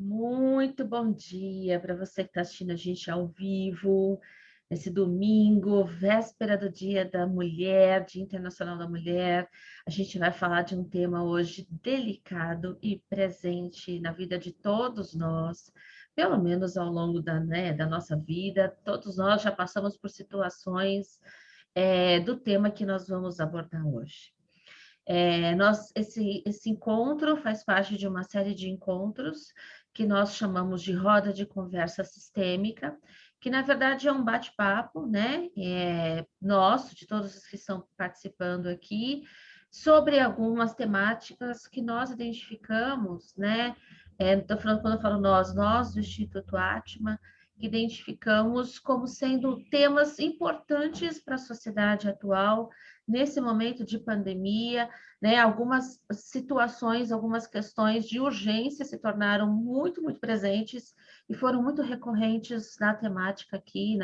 Muito bom dia para você que está assistindo a gente ao vivo, nesse domingo, véspera do Dia da Mulher, Dia Internacional da Mulher. A gente vai falar de um tema hoje delicado e presente na vida de todos nós, pelo menos ao longo da nossa vida. Todos nós já passamos por situações do tema que nós vamos abordar hoje. Esse encontro faz parte de uma série de encontros que nós chamamos de roda de conversa sistêmica, que na verdade é um bate-papo, né? Nosso, de todos os que estão participando aqui, sobre algumas temáticas que nós identificamos, né? Quando eu falo nós do Instituto Atma, que identificamos como sendo temas importantes para a sociedade atual, nesse momento de pandemia, né? Algumas situações, algumas questões de urgência se tornaram muito presentes e foram muito recorrentes na temática aqui,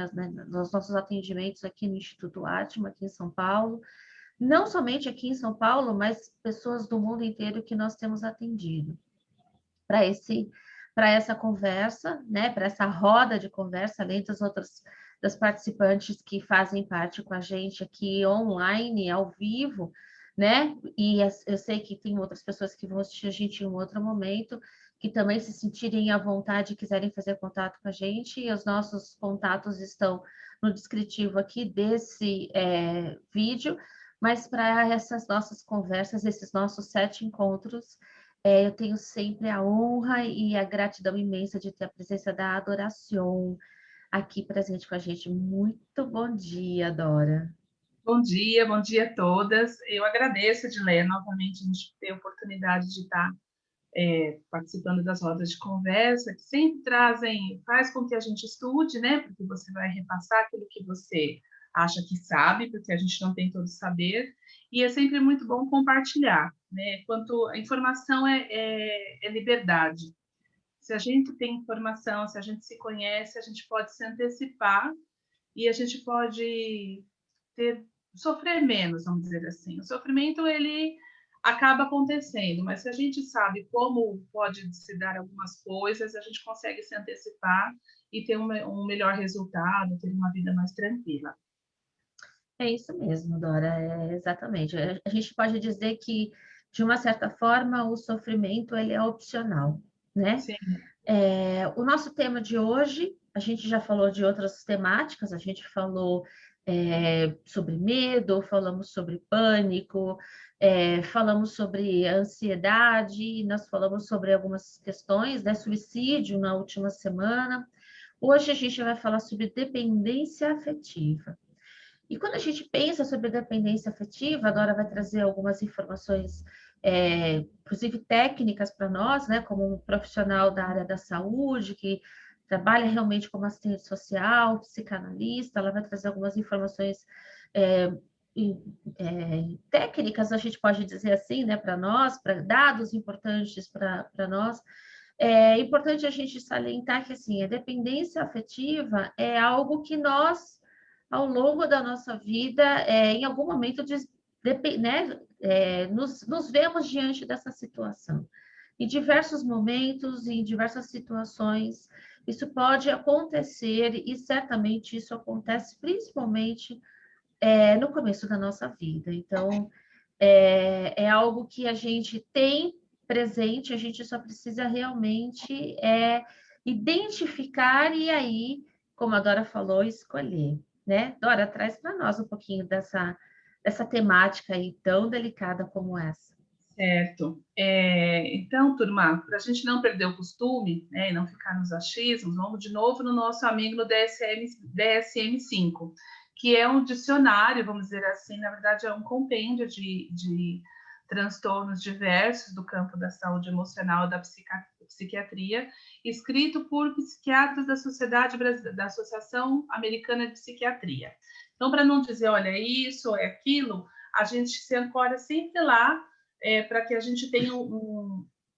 nos nossos atendimentos aqui no Instituto Atma, aqui em São Paulo. Não somente aqui em São Paulo, mas pessoas do mundo inteiro que nós temos atendido. Para essa conversa, né, para essa roda de conversa, além das participantes que fazem parte com a gente aqui online, ao vivo, né? E eu sei que tem outras pessoas que vão assistir a gente em um outro momento, que também se sentirem à vontade e quiserem fazer contato com a gente, e os nossos contatos estão no descritivo aqui desse vídeo, mas para essas nossas conversas, esses nossos 7 encontros, eu tenho sempre a honra e a gratidão imensa de ter a presença da Adoração aqui presente com a gente. Muito bom dia, Dora. Bom dia a todas. Eu agradeço, Edilé, novamente a gente ter a oportunidade de estar participando das rodas de conversa, que sempre faz com que a gente estude, né? Porque você vai repassar aquilo que você acha que sabe, porque a gente não tem todo o saber, e é sempre muito bom compartilhar, né? Quanto a informação é liberdade. Se a gente tem informação, se a gente se conhece, a gente pode se antecipar e a gente pode sofrer menos, vamos dizer assim. O sofrimento, ele acaba acontecendo, mas se a gente sabe como pode se dar algumas coisas, a gente consegue se antecipar e ter um melhor resultado, ter uma vida mais tranquila. É isso mesmo, Dora, exatamente. A gente pode dizer que, de uma certa forma, o sofrimento ele é opcional, né? Sim, O nosso tema de hoje, a gente já falou de outras temáticas, a gente falou sobre medo, falamos sobre pânico, falamos sobre ansiedade, nós falamos sobre algumas questões, né, suicídio na última semana. Hoje a gente vai falar sobre dependência afetiva. E quando a gente pensa sobre dependência afetiva, a Dora vai trazer algumas informações, inclusive técnicas para nós, né, como um profissional da área da saúde, que trabalha realmente como assistente social, psicanalista, ela vai trazer algumas informações é, técnicas, a gente pode dizer assim, né, para nós, para dados importantes para nós. É importante a gente salientar que assim, a dependência afetiva é algo que nós ao longo da nossa vida, em algum momento, né, nos vemos diante dessa situação. Em diversos momentos, em diversas situações, isso pode acontecer e certamente isso acontece principalmente no começo da nossa vida. Então, é algo que a gente tem presente, a gente só precisa realmente identificar e aí, como a Dora falou, escolher, né? Dora, traz para nós um pouquinho dessa temática aí tão delicada como essa. certo. Então, turma, para a gente não perder o costume, né, e não ficar nos achismos, vamos de novo no nosso amigo no DSM-5, que é um dicionário, vamos dizer assim, na verdade é um compêndio de transtornos diversos do campo da saúde emocional e da psiquiatria, escrito por psiquiatras da da Associação Americana de Psiquiatria. Então, para não dizer, olha, isso é aquilo, a gente se ancora sempre lá, para que a gente tenha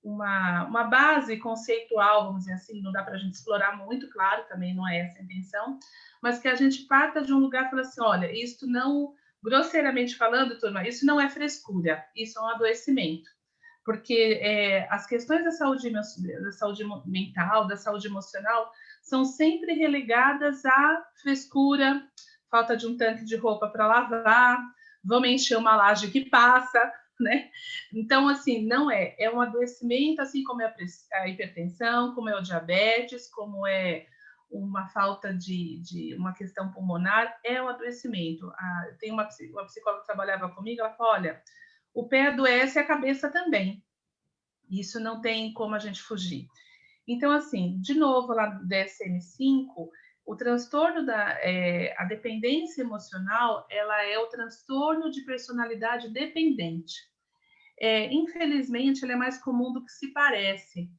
uma base conceitual, vamos dizer assim, não dá para a gente explorar muito, claro, também não é essa a intenção, mas que a gente parta de um lugar e fala assim, olha, isso não, grosseiramente falando, turma, isso não é frescura, isso é um adoecimento. porque as questões da saúde mental, da saúde emocional, são sempre relegadas à frescura, falta de um tanque de roupa para lavar, vamos encher uma laje que passa, né? Então, assim, não é um adoecimento, assim como é a hipertensão, como é o diabetes, como é uma falta de uma questão pulmonar, é um adoecimento. Tem uma psicóloga que trabalhava comigo, ela falou, olha, o pé adoece e a cabeça também. Isso não tem como a gente fugir. Então, assim, de novo, lá do DSM-5, o transtorno a dependência emocional, ela é o transtorno de personalidade dependente. Infelizmente, ela é mais comum do que se parece.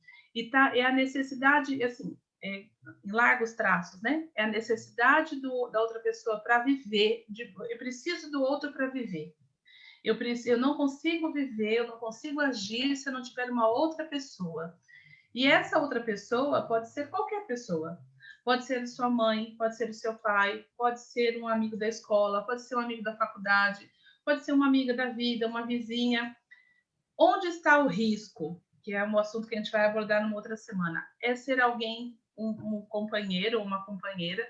É a necessidade, assim, em largos traços, né? É a necessidade da outra pessoa para viver. Eu preciso do outro para viver. Eu não consigo viver, eu não consigo agir se eu não tiver uma outra pessoa. E essa outra pessoa pode ser qualquer pessoa. Pode ser sua mãe, pode ser o seu pai, pode ser um amigo da escola, pode ser um amigo da faculdade, pode ser uma amiga da vida, uma vizinha. Onde está o risco? Que é um assunto que a gente vai abordar numa outra semana. É ser alguém, um companheiro ou uma companheira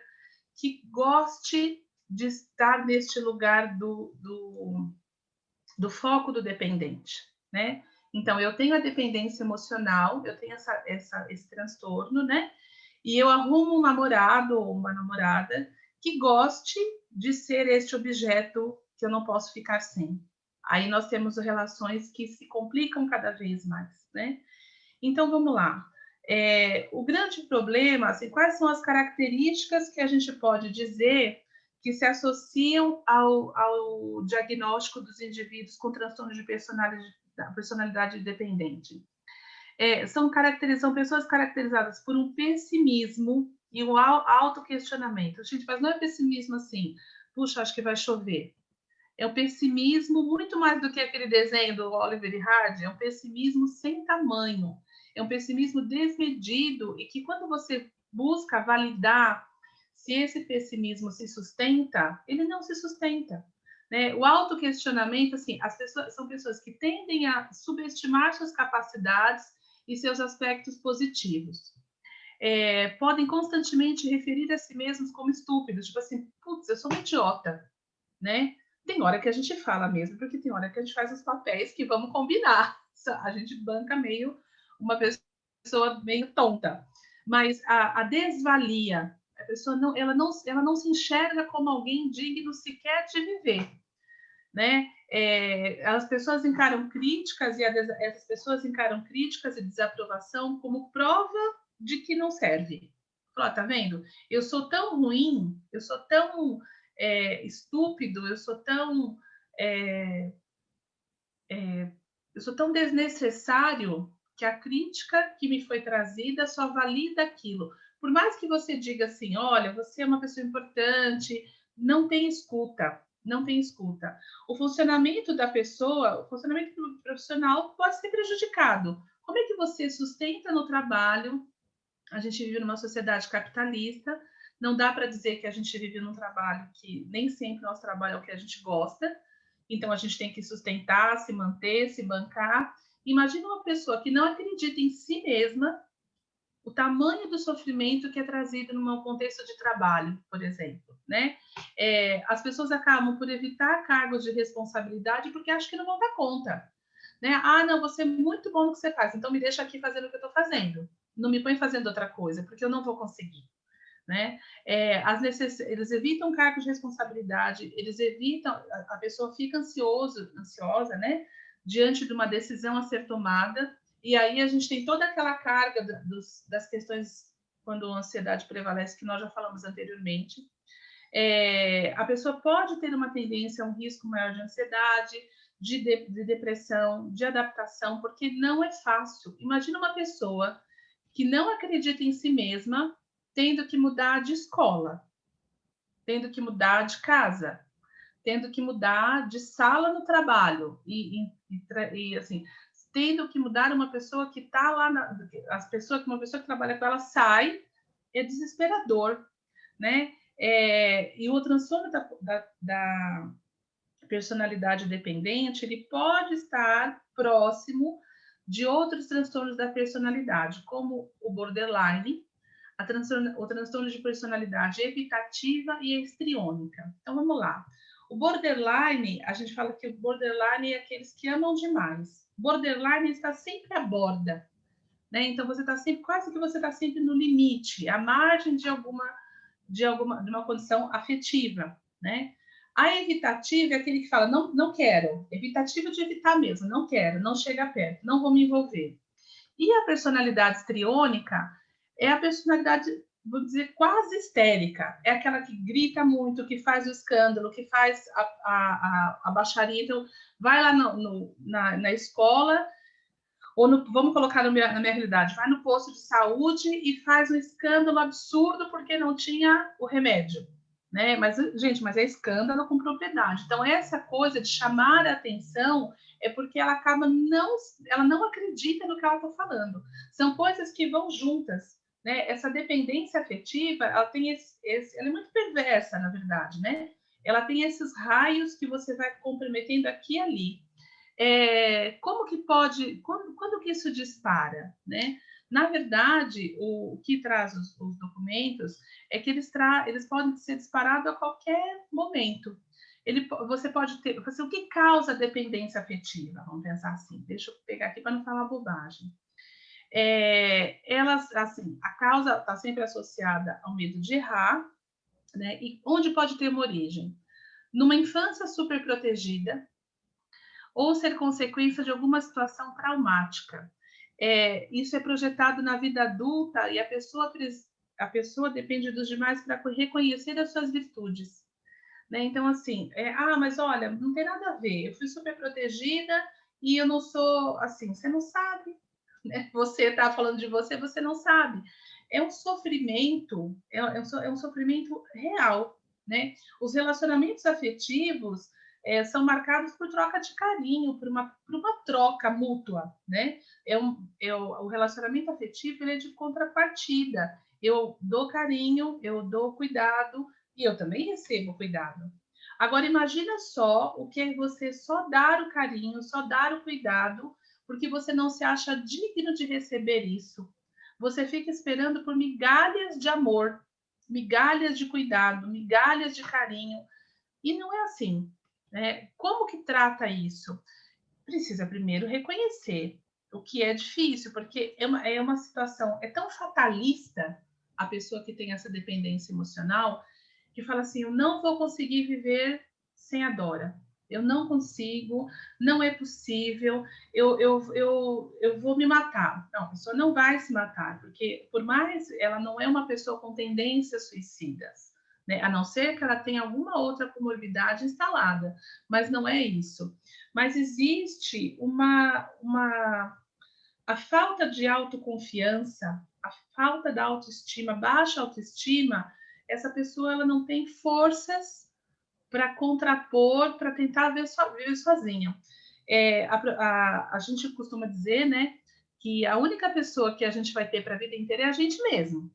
que goste de estar neste lugar do foco do dependente, né? Então, eu tenho a dependência emocional, eu tenho esse transtorno, né? E eu arrumo um namorado ou uma namorada que goste de ser este objeto que eu não posso ficar sem. Aí nós temos relações que se complicam cada vez mais, né? Então, vamos lá. O grande problema, assim, quais são as características que a gente pode dizer que se associam ao diagnóstico dos indivíduos com transtorno de personalidade dependente? São pessoas caracterizadas por um pessimismo e um autoquestionamento. Gente, mas não é pessimismo assim, puxa, acho que vai chover. É um pessimismo muito mais do que aquele desenho do Oliver e Hardy, é um pessimismo sem tamanho, é um pessimismo desmedido e que quando você busca validar se esse pessimismo se sustenta, ele não se sustenta. Né? O autoquestionamento, assim, são pessoas que tendem a subestimar suas capacidades e seus aspectos positivos. Podem constantemente referir a si mesmos como estúpidos, tipo assim, putz, eu sou uma idiota, né? Tem hora que a gente fala mesmo, porque tem hora que a gente faz os papéis que vamos combinar. A gente banca uma pessoa meio tonta. Mas a desvalia, a pessoa ela não se enxerga como alguém digno sequer de viver, né? As pessoas encaram críticas essas pessoas encaram críticas e desaprovação como prova de que não serve. Fala, tá vendo? Eu sou tão ruim, eu sou tão estúpido, eu sou tão desnecessário que a crítica que me foi trazida só valida aquilo. Por mais que você diga assim, olha, você é uma pessoa importante, não tem escuta, não tem escuta. O funcionamento da pessoa, o funcionamento profissional pode ser prejudicado. Como é que você sustenta no trabalho? A gente vive numa sociedade capitalista, não dá para dizer que a gente vive num trabalho que nem sempre nosso trabalho é o que a gente gosta, então a gente tem que sustentar, se manter, se bancar. Imagina uma pessoa que não acredita em si mesma, o tamanho do sofrimento que é trazido num contexto de trabalho, por exemplo, né? As pessoas acabam por evitar cargos de responsabilidade porque acham que não vão dar conta, né? Ah, não, você é muito bom no que você faz, então me deixa aqui fazendo o que eu estou fazendo. Não me põe fazendo outra coisa, porque eu não vou conseguir. Né? Eles evitam cargos de responsabilidade, eles evitam, a pessoa fica ansiosa, né? Diante de uma decisão a ser tomada, e aí a gente tem toda aquela carga das questões quando a ansiedade prevalece, que nós já falamos anteriormente. A pessoa pode ter uma tendência a um risco maior de ansiedade, de depressão, de adaptação, porque não é fácil. Imagina uma pessoa que não acredita em si mesma, tendo que mudar de escola, tendo que mudar de casa, tendo que mudar de sala no trabalho e assim, tendo que mudar uma pessoa que está lá, uma pessoa que trabalha com ela sai, é desesperador, né? E o transtorno da personalidade dependente, ele pode estar próximo de outros transtornos da personalidade, como o borderline, o transtorno de personalidade evitativa e histriônica. Então, vamos lá. O borderline, a gente fala que o borderline é aqueles que amam demais. Borderline está sempre à borda, né? Então, você está sempre, quase que você está sempre no limite, à margem de uma condição afetiva, né? A evitativa é aquele que fala, não, não quero. Evitativa de evitar mesmo, não quero, não chega perto, não vou me envolver. E a personalidade histriônica é a personalidade, vou dizer, quase histérica. É aquela que grita muito, que faz o escândalo, que faz a baixaria. Então, vai lá na escola, ou vamos colocar na minha realidade, vai no posto de saúde e faz um escândalo absurdo porque não tinha o remédio. Né? Mas, gente, mas é escândalo com propriedade. Então, essa coisa de chamar a atenção é porque ela ela não acredita no que ela está falando. São coisas que vão juntas. Né? Essa dependência afetiva, ela tem ela é muito perversa, na verdade, né? Ela tem esses raios que você vai comprometendo aqui e ali. Como que pode, quando que isso dispara, né? Na verdade, o que traz os documentos é que eles podem ser disparados a qualquer momento. Você pode ter, o que causa dependência afetiva? Vamos pensar assim. Deixa eu pegar aqui para não falar bobagem. Assim, a causa está sempre associada ao medo de errar, né? E onde pode ter uma origem? Numa infância super protegida, ou ser consequência de alguma situação traumática. Isso é projetado na vida adulta e a pessoa depende dos demais para reconhecer as suas virtudes. Né? Então, assim, mas olha, não tem nada a ver, eu fui super protegida e eu não sou assim, você não sabe, né? Você está falando de você, você não sabe. É um sofrimento, é um sofrimento real, né? Os relacionamentos afetivos são marcados por troca de carinho, por uma troca mútua, né? O relacionamento afetivo ele é de contrapartida. Eu dou carinho, eu dou cuidado e eu também recebo cuidado. Agora imagina só o que é você só dar o carinho, só dar o cuidado, porque você não se acha digno de receber isso. Você fica esperando por migalhas de amor, migalhas de cuidado, migalhas de carinho. E não é assim. Né? Como que trata isso? Precisa primeiro reconhecer o que é difícil, porque é uma situação, é tão fatalista a pessoa que tem essa dependência emocional, que fala assim, eu não vou conseguir viver sem a Dora. Eu não consigo, não é possível, eu vou me matar. Não, a pessoa não vai se matar, porque por mais ela não é uma pessoa com tendências suicidas, né? A não ser que ela tenha alguma outra comorbidade instalada, mas não é isso. Mas existe a falta de autoconfiança, a falta da autoestima, baixa autoestima, essa pessoa ela não tem forças para contrapor, para tentar viver sozinha. A gente costuma dizer, né, que a única pessoa que a gente vai ter para a vida inteira é a gente mesmo.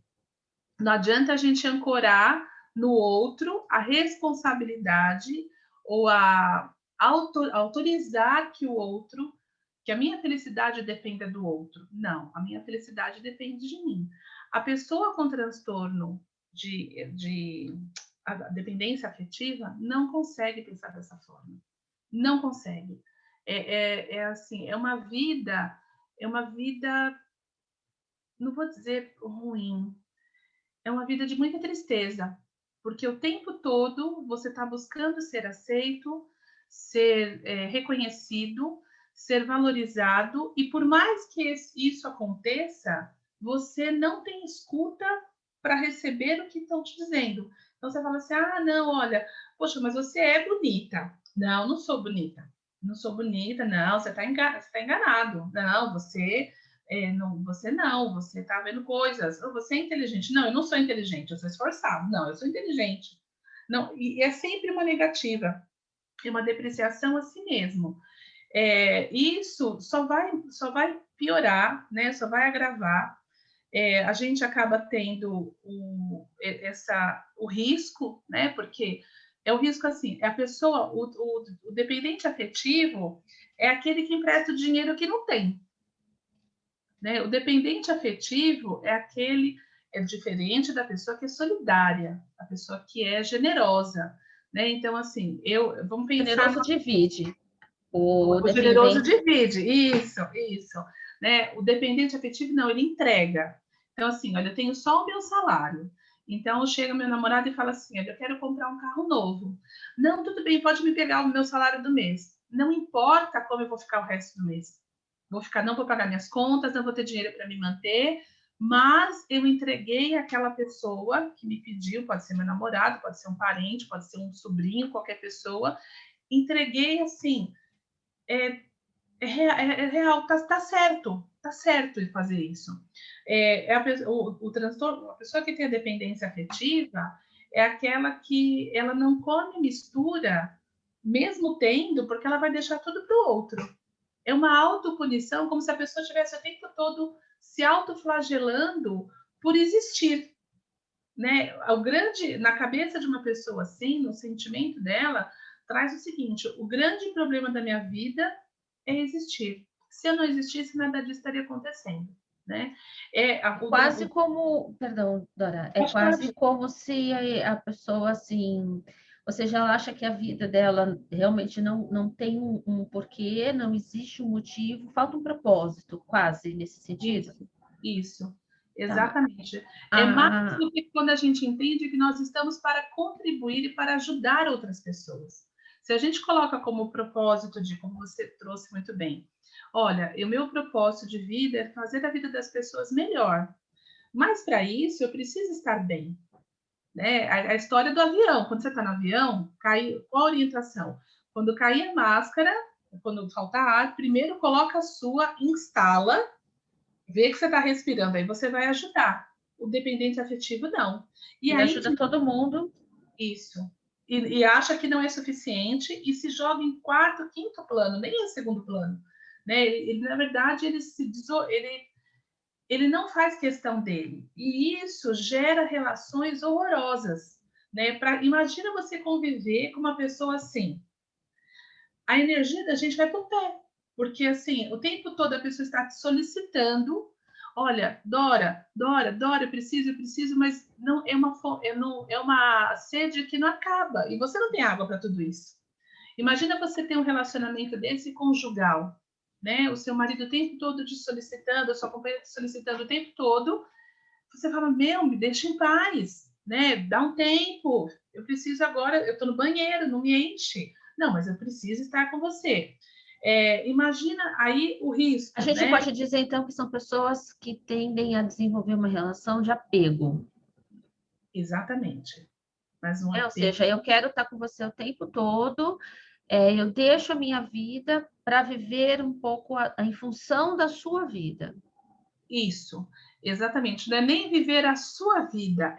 Não adianta a gente ancorar no outro a responsabilidade ou autorizar que o outro, que a minha felicidade dependa do outro. Não, a minha felicidade depende de mim. A pessoa com transtorno de dependência afetiva não consegue pensar dessa forma. Não consegue. Assim, é uma vida, não vou dizer ruim, é uma vida de muita tristeza, porque o tempo todo você está buscando ser aceito, ser reconhecido, ser valorizado, e por mais que isso aconteça, você não tem escuta para receber o que estão te dizendo. Então você fala assim: não, olha, poxa, mas você é bonita. Não, não sou bonita. Não sou bonita, não, você está enganado. Não, você está vendo coisas. Você é inteligente. Não, eu não sou inteligente, eu sou esforçado. Não, eu sou inteligente. Não, e é sempre uma negativa, é uma depreciação a si mesmo. Isso só vai piorar, né? Só vai agravar. A gente acaba tendo o risco, né? Porque é o risco assim, é a pessoa, o dependente afetivo é aquele que empresta o dinheiro que não tem. né? O dependente afetivo é diferente da pessoa que é solidária, a pessoa que é generosa, né? Então, assim, vamos pensar Generoso divide. O o generoso dependente. divide, isso, né? O dependente afetivo, não, ele entrega. Então, assim, olha, eu tenho só o meu salário. Então, chega meu namorado e fala assim, olha, eu quero comprar um carro novo. Não, tudo bem, pode me pegar o meu salário do mês. Não importa como eu vou ficar o resto do mês. Não vou pagar minhas contas, não vou ter dinheiro para me manter, mas eu entreguei àquela pessoa que me pediu, pode ser meu namorado, pode ser um parente, pode ser um sobrinho, qualquer pessoa, entreguei assim, é real, tá certo de fazer isso. O transtorno, a pessoa que tem a dependência afetiva é aquela que ela não come mistura, mesmo tendo, porque ela vai deixar tudo para o outro. É uma autopunição, como se a pessoa estivesse o tempo todo se autoflagelando por existir, né? Na cabeça de uma pessoa assim, no sentimento dela, traz o seguinte: o grande problema da minha vida é existir. Se eu não existisse, nada disso estaria acontecendo, né? Quase como, perdão, Dora, é Pode falar. quase como se a pessoa assim, ou seja, ela acha que a vida dela realmente não tem um porquê, não existe um motivo, falta um propósito, quase nesse sentido. Isso, Tá. exatamente. É mais Ah, do que quando a gente entende que nós estamos para contribuir e para ajudar outras pessoas. Se a gente coloca como propósito de, como você trouxe muito bem, olha, o meu propósito de vida é fazer a vida das pessoas melhor. Mas para isso eu preciso estar bem, né? A história do avião, quando você está no avião, qual a orientação? Quando cair a máscara, quando faltar ar, primeiro coloca a sua, instala, vê que você está respirando, aí você vai ajudar. O dependente afetivo, não. E ele aí, ajuda todo mundo. isso. E acha que não é suficiente e se joga em quarto, quinto plano, nem em segundo plano. Né? Na verdade, ele não faz questão dele. E isso gera relações horrorosas. Né? Imagina você conviver com uma pessoa assim. A energia da gente vai para o pé. Porque, assim, o tempo todo a pessoa está te solicitando. Olha, Dora, eu preciso, mas não é uma sede que não acaba. E você não tem água para tudo isso. Imagina você ter um relacionamento desse conjugal, né? O seu marido o tempo todo te solicitando, a sua companheira te solicitando o tempo todo. Você fala, meu, me deixa em paz, né? Dá um tempo. Eu preciso agora, eu estou no banheiro, não me enche. Não, mas eu preciso estar com você. Imagina aí o A risco, gente né? pode dizer, então, que são pessoas que tendem a desenvolver uma relação de apego. Exatamente. Mas um Ou apego, seja, eu quero estar com você o tempo todo, eu deixo a minha vida para viver um pouco em função da sua vida. isso, exatamente. Não é nem viver a sua vida,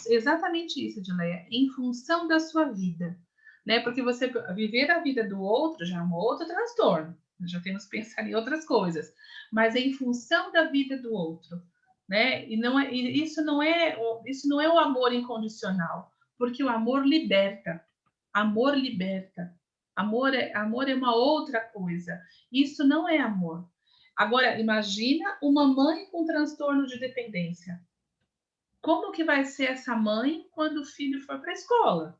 exatamente isso, Dileia, em função da sua vida. Né? Porque você viver a vida do outro já é um outro transtorno. Nós já temos que pensar em outras coisas, mas é em função da vida do outro, né? Isso não é o amor incondicional, porque o amor liberta. Amor liberta. Amor é uma outra coisa. Isso não é amor. Agora, imagina uma mãe com transtorno de dependência. Como que vai ser essa mãe quando o filho for para a escola?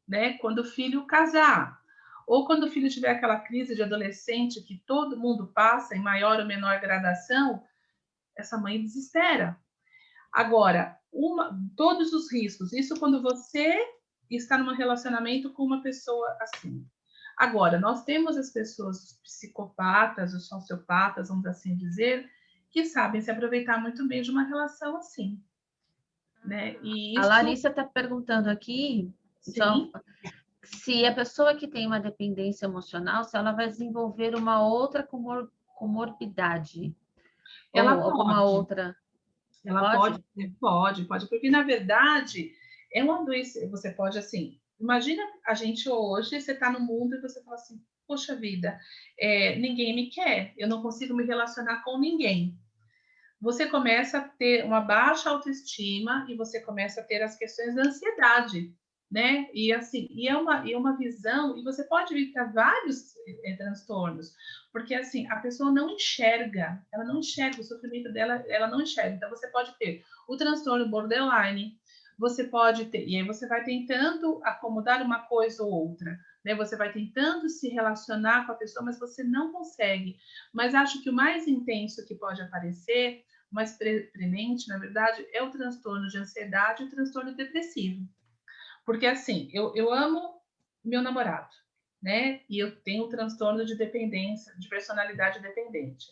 Né? Quando o filho casar? Ou quando o filho tiver aquela crise de adolescente que todo mundo passa em maior ou menor gradação, essa mãe desespera. Agora, todos os riscos, isso quando você está num relacionamento com uma pessoa assim. Agora, nós temos as pessoas psicopatas, os sociopatas, vamos assim dizer, que sabem se aproveitar muito bem de uma relação assim, né? E A isso, Larissa está perguntando aqui, só sim, se a pessoa que tem uma dependência emocional, se ela vai desenvolver uma outra comorbidade ela ou alguma pode, outra. ela pode, Pode? pode, porque na verdade é uma doença. Você pode assim, imagina a gente hoje, você está no mundo e você fala assim, poxa vida, ninguém me quer, eu não consigo me relacionar com ninguém. Você começa a ter uma baixa autoestima e você começa a ter as questões da ansiedade. né? E assim, e é uma visão, e você pode vir para vários transtornos, porque assim, a pessoa não enxerga, ela não enxerga o sofrimento dela, ela não enxerga. Então você pode ter o transtorno borderline, você pode ter, e aí você vai tentando acomodar uma coisa ou outra, né? Você vai tentando se relacionar com a pessoa, mas você não consegue. Mas acho que o mais intenso que pode aparecer, mais premente, na verdade, é o transtorno de ansiedade e o transtorno depressivo. Porque assim, eu amo meu namorado, né? E eu tenho um transtorno de dependência, de personalidade dependente.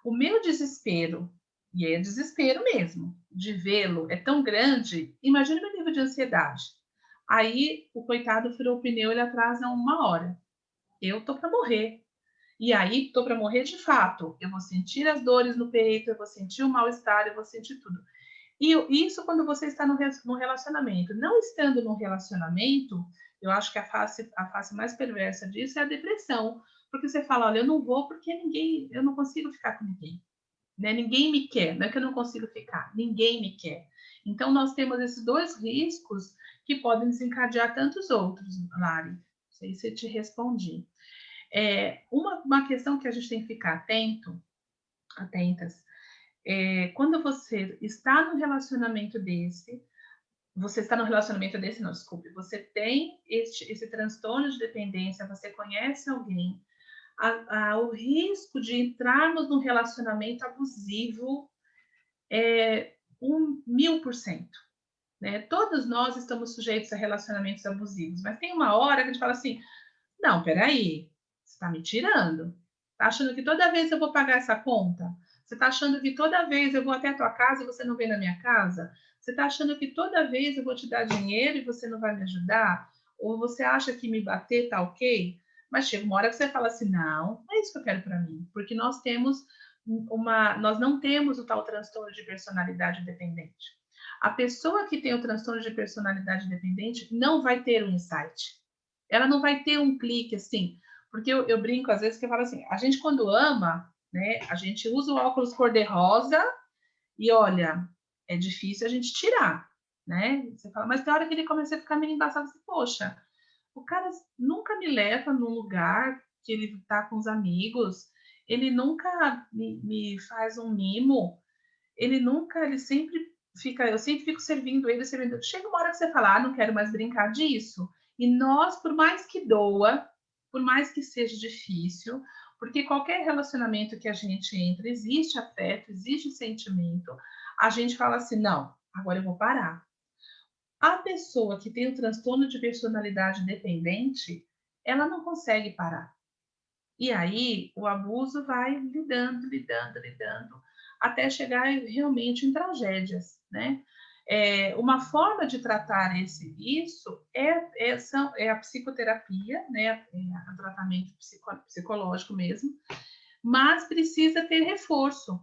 O meu desespero, e é desespero mesmo, de vê-lo é tão grande, imagina o meu nível de ansiedade. Aí o coitado furou o pneu, ele atrasa 1 hora. Eu tô para morrer. E aí, tô para morrer de fato. Eu vou sentir as dores no peito, eu vou sentir o mal-estar, eu vou sentir tudo. E isso quando você está no relacionamento. Não estando no relacionamento, eu acho que a face mais perversa disso é a depressão. Porque você fala, olha, eu não vou porque ninguém, eu não consigo ficar com ninguém. Né? Ninguém me quer, não é que eu não consigo ficar, ninguém me quer. Então, nós temos esses dois riscos que podem desencadear tantos outros, Lari. Não sei se eu te respondi. Uma questão que a gente tem que ficar atentas, quando você está no relacionamento desse, você está no relacionamento desse, não, desculpe, você tem esse transtorno de dependência, você conhece alguém, o risco de entrarmos num relacionamento abusivo é 1000%. Né? Todos nós estamos sujeitos a relacionamentos abusivos, mas tem uma hora que a gente fala assim, não, peraí, você está me tirando? Está achando que toda vez eu vou pagar essa conta? Você está achando que toda vez eu vou até a tua casa e você não vem na minha casa? Você está achando que toda vez eu vou te dar dinheiro e você não vai me ajudar? Ou você acha que me bater tá ok? Mas chega uma hora que você fala assim, não, não é isso que eu quero para mim, porque nós não temos o tal transtorno de personalidade dependente. A pessoa que tem o transtorno de personalidade dependente não vai ter o insight. Ela não vai ter um clique assim, porque eu brinco às vezes que eu falo assim, a gente quando ama, né, a gente usa o óculos cor-de-rosa e olha, é difícil a gente tirar, né? Você fala, mas tem hora que ele começa a ficar meio embaçado assim, poxa, o cara nunca me leva num lugar que ele tá com os amigos, ele nunca me faz um mimo, ele sempre fica, eu sempre fico servindo ele, servindo. Chega uma hora que você fala, não quero mais brincar disso. E nós, por mais que doa, por mais que seja difícil, porque qualquer relacionamento que a gente entra, existe afeto, existe sentimento, a gente fala assim, não, agora eu vou parar. A pessoa que tem o transtorno de personalidade dependente, ela não consegue parar. E aí o abuso vai lidando, até chegar realmente em tragédias, né? Uma forma de tratar isso é a psicoterapia, né? É o tratamento psicológico mesmo, mas precisa ter reforço,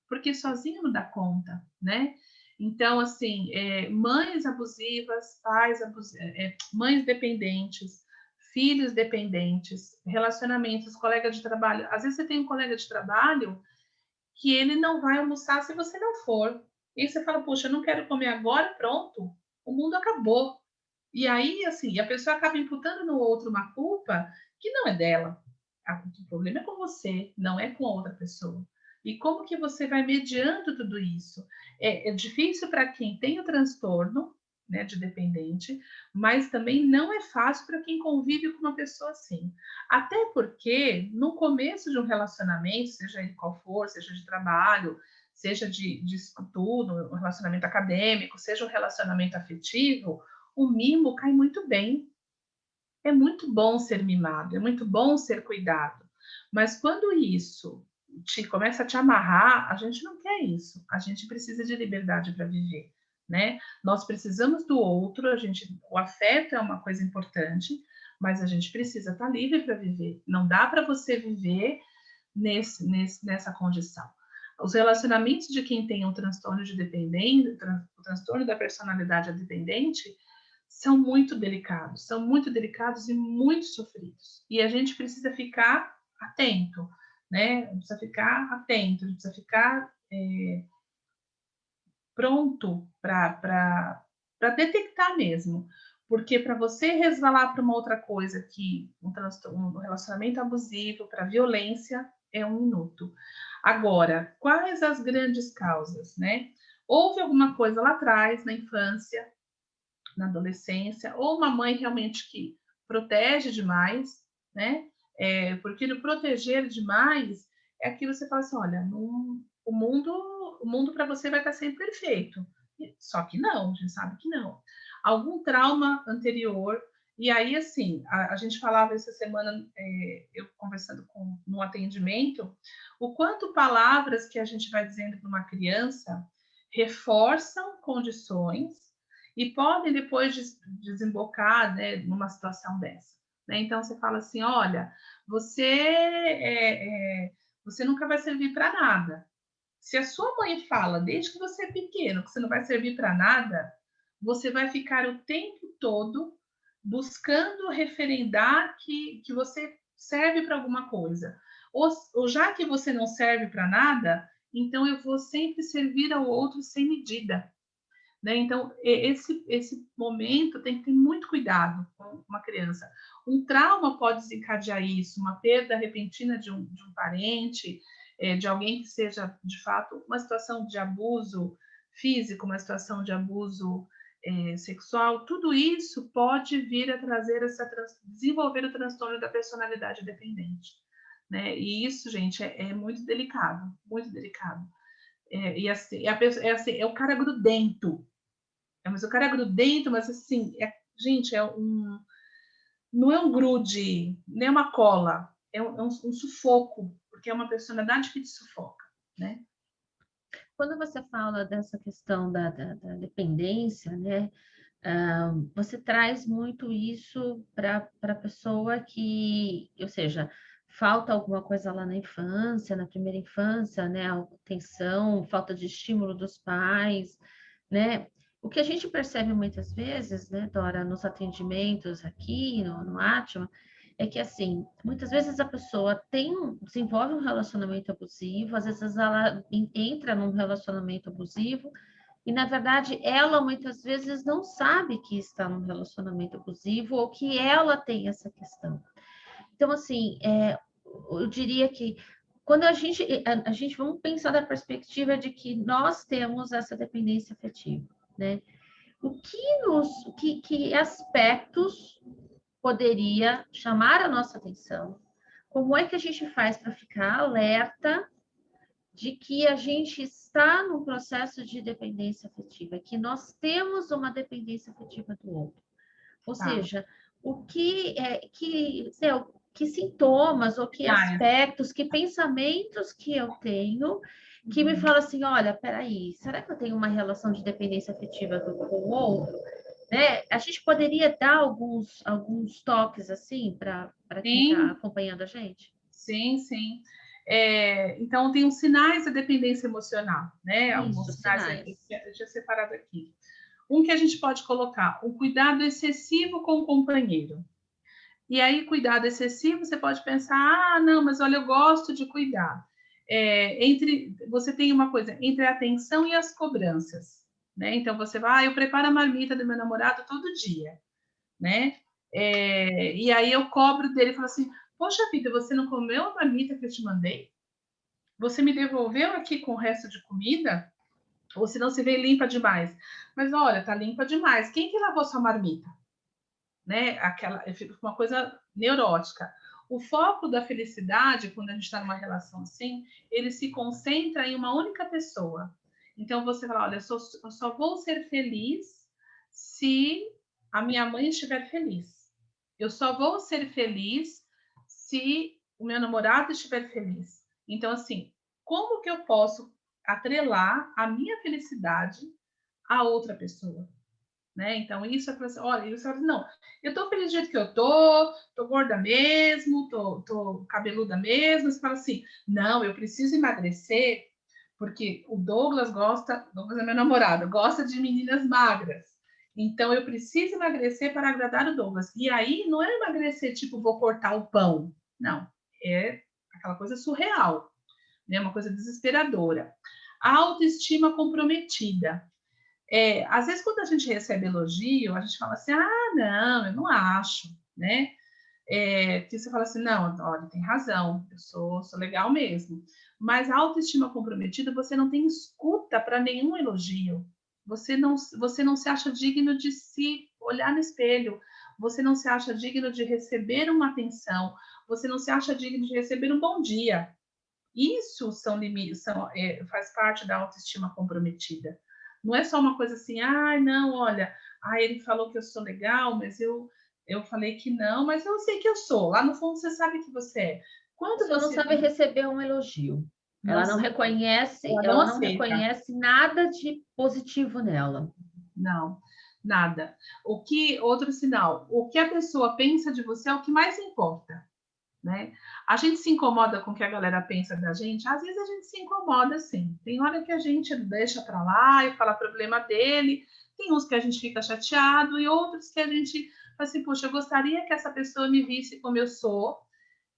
porque sozinho não dá conta, né? Então, assim, mães abusivas, mães dependentes, filhos dependentes, relacionamentos, colega de trabalho. Às vezes você tem um colega de trabalho que ele não vai almoçar se você não for. E aí você fala, poxa, eu não quero comer agora, pronto, o mundo acabou. E aí, assim, a pessoa acaba imputando no outro uma culpa que não é dela. O problema é com você, não é com a outra pessoa. E como que você vai mediando tudo isso? É difícil para quem tem o transtorno, né, de dependente, mas também não é fácil para quem convive com uma pessoa assim. Até porque no começo de um relacionamento, seja ele qual for, seja de trabalho, seja de estudo, um relacionamento acadêmico, seja um relacionamento afetivo, o mimo cai muito bem. É muito bom ser mimado, é muito bom ser cuidado. Mas quando isso começa a te amarrar, a gente não quer isso. A gente precisa de liberdade para viver, né? Nós precisamos do outro, o afeto é uma coisa importante, mas a gente precisa estar livre para viver. Não dá para você viver nessa condição. Os relacionamentos de quem tem um transtorno de dependência, o transtorno da personalidade dependente, são muito delicados e muito sofridos. E a gente precisa ficar atento, né? Precisa ficar atento, precisa ficar pronto para detectar mesmo. Porque para você resvalar para uma outra coisa, que um relacionamento abusivo, para violência, é 1 minuto. Agora, quais as grandes causas, né? Houve alguma coisa lá atrás, na infância, na adolescência, ou uma mãe realmente que protege demais, né? Porque no proteger demais é aquilo que você fala assim, olha, o mundo para você vai estar sempre perfeito. Só que não, a gente sabe que não. Algum trauma anterior, e aí, assim, a gente falava essa semana, eu conversando no atendimento, o quanto palavras que a gente vai dizendo para uma criança reforçam condições e podem depois desembocar, né, numa situação dessa. Né? Então, você fala assim, olha, você nunca vai servir para nada. Se a sua mãe fala, desde que você é pequeno, que você não vai servir para nada, você vai ficar o tempo todo buscando referendar que você serve para alguma coisa. Ou já que você não serve para nada, então eu vou sempre servir ao outro sem medida. Né? Então, esse momento tem que ter muito cuidado com uma criança. Um trauma pode desencadear isso, uma perda repentina de um parente, de alguém que seja, de fato, uma situação de abuso físico, uma situação de abuso sexual, tudo isso pode vir a trazer desenvolver o transtorno da personalidade dependente. Né? E isso, gente, é muito delicado, muito delicado. E assim, é o cara grudento. Mas o cara é grudento, mas assim, gente, não é um grude, nem uma cola, é um sufoco, porque é uma personalidade que te sufoca, né? Quando você fala dessa questão da dependência, né? Você traz muito isso para a pessoa que, ou seja, falta alguma coisa lá na infância, na primeira infância, né? Atenção, falta de estímulo dos pais, né? O que a gente percebe muitas vezes, né, Dora, nos atendimentos aqui no Atma, é que assim, muitas vezes a pessoa desenvolve um relacionamento abusivo, às vezes ela entra num relacionamento abusivo e, na verdade, ela muitas vezes não sabe que está num relacionamento abusivo ou que ela tem essa questão. Então, assim, eu diria que quando a gente vamos pensar da perspectiva de que nós temos essa dependência afetiva, né? Que aspectos poderia chamar a nossa atenção? Como é que a gente faz para ficar alerta de que a gente está num processo de dependência afetiva, que nós temos uma dependência afetiva do outro. Ou Tá. seja, que sintomas ou que aspectos, que pensamentos que eu tenho que me fala assim, olha, peraí, será que eu tenho uma relação de dependência afetiva com o outro? Né? A gente poderia dar alguns toques assim para quem está Sim, acompanhando a gente? sim, sim. Então, tem os sinais da dependência emocional, né? Isso, Alguns sinais aí sinais. que eu tinha separado aqui. Um que a gente pode colocar, o cuidado excessivo com o companheiro. E aí, cuidado excessivo, você pode pensar, ah, não, mas olha, eu gosto de cuidar. Você tem uma coisa, entre a atenção e as cobranças, né? Então, você vai, eu preparo a marmita do meu namorado todo dia, né? E aí eu cobro dele e falo assim, poxa vida, você não comeu a marmita que eu te mandei? Você me devolveu aqui com o resto de comida? Ou se não se vê limpa demais? Mas olha, tá limpa demais. Quem que lavou sua marmita? Né? Fica uma coisa neurótica. O foco da felicidade, quando a gente está numa relação assim, ele se concentra em uma única pessoa. Então você fala, olha, eu só vou ser feliz se a minha mãe estiver feliz. Eu só vou ser feliz se o meu namorado estiver feliz. Então, assim, como que eu posso atrelar a minha felicidade a outra pessoa? Né? Então, isso é para você, olha, você fala, não, eu tô feliz do jeito que eu tô gorda mesmo, tô cabeluda mesmo. Você fala assim, não, eu preciso emagrecer, porque Douglas é meu namorado, gosta de meninas magras. Então, eu preciso emagrecer para agradar o Douglas. E aí, não é emagrecer tipo, vou cortar o pão. Não, é aquela coisa surreal, né? Uma coisa desesperadora. A autoestima comprometida. Às vezes, quando a gente recebe elogio, a gente fala assim, ah, não, eu não acho, né? Que você fala assim, não, olha, tem razão, eu sou legal mesmo. Mas a autoestima comprometida, você não tem escuta para nenhum elogio. Você não se acha digno de se olhar no espelho. Você não se acha digno de receber uma atenção. Você não se acha digno de receber um bom dia. Isso são limites, faz parte da autoestima comprometida. Não é só uma coisa assim, ah, não, olha, ele falou que eu sou legal, mas eu falei que não, mas eu sei que eu sou. Lá no fundo você sabe que você é. A Quando pessoa não você sabe receber um elogio. não sabe, ela não Ela não aceita, reconhece nada de positivo nela. não, nada. Outro sinal, o que a pessoa pensa de você é o que mais importa. Né? A gente se incomoda com o que a galera pensa da gente? Às vezes a gente se incomoda, sim. Tem hora que a gente deixa para lá e fala problema dele, tem uns que a gente fica chateado e outros que a gente fala assim, poxa, eu gostaria que essa pessoa me visse como eu sou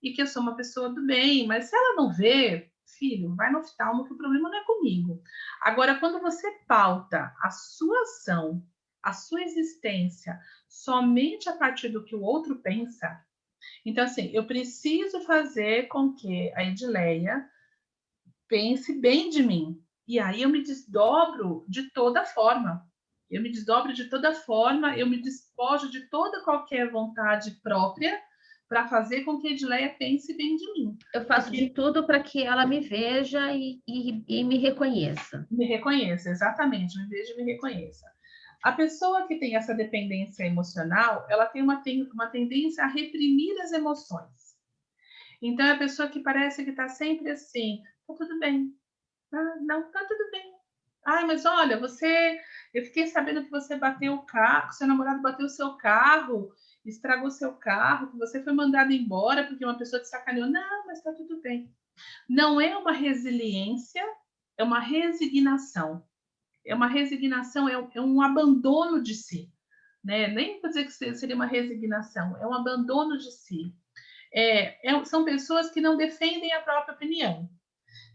e que eu sou uma pessoa do bem, mas se ela não vê, filho, vai no oftalmo que o problema não é comigo. Agora, quando você pauta a sua ação, a sua existência, somente a partir do que o outro pensa, então, assim, eu preciso fazer com que a Edileia pense bem de mim. E aí eu me desdobro de toda forma. Eu me desdobro de toda forma, eu me despojo de toda qualquer vontade própria para fazer com que a Edileia pense bem de mim. Eu faço de Porque tudo para que ela me veja e me reconheça. me reconheça, exatamente, em vez de me reconheça. A pessoa que tem essa dependência emocional, ela tem uma tendência a reprimir as emoções. Então, é a pessoa que parece que está sempre assim, tá tudo bem. Ah, não, tá tudo bem. Ah, mas olha, eu fiquei sabendo que você bateu o carro, que seu namorado bateu o seu carro, estragou seu carro, que você foi mandado embora porque uma pessoa te sacaneou. Não, mas tá tudo bem. Não é uma resiliência, é uma resignação. É uma resignação, é um abandono de si. Né? Nem vou dizer que seria uma resignação, é um abandono de si. São pessoas que não defendem a própria opinião.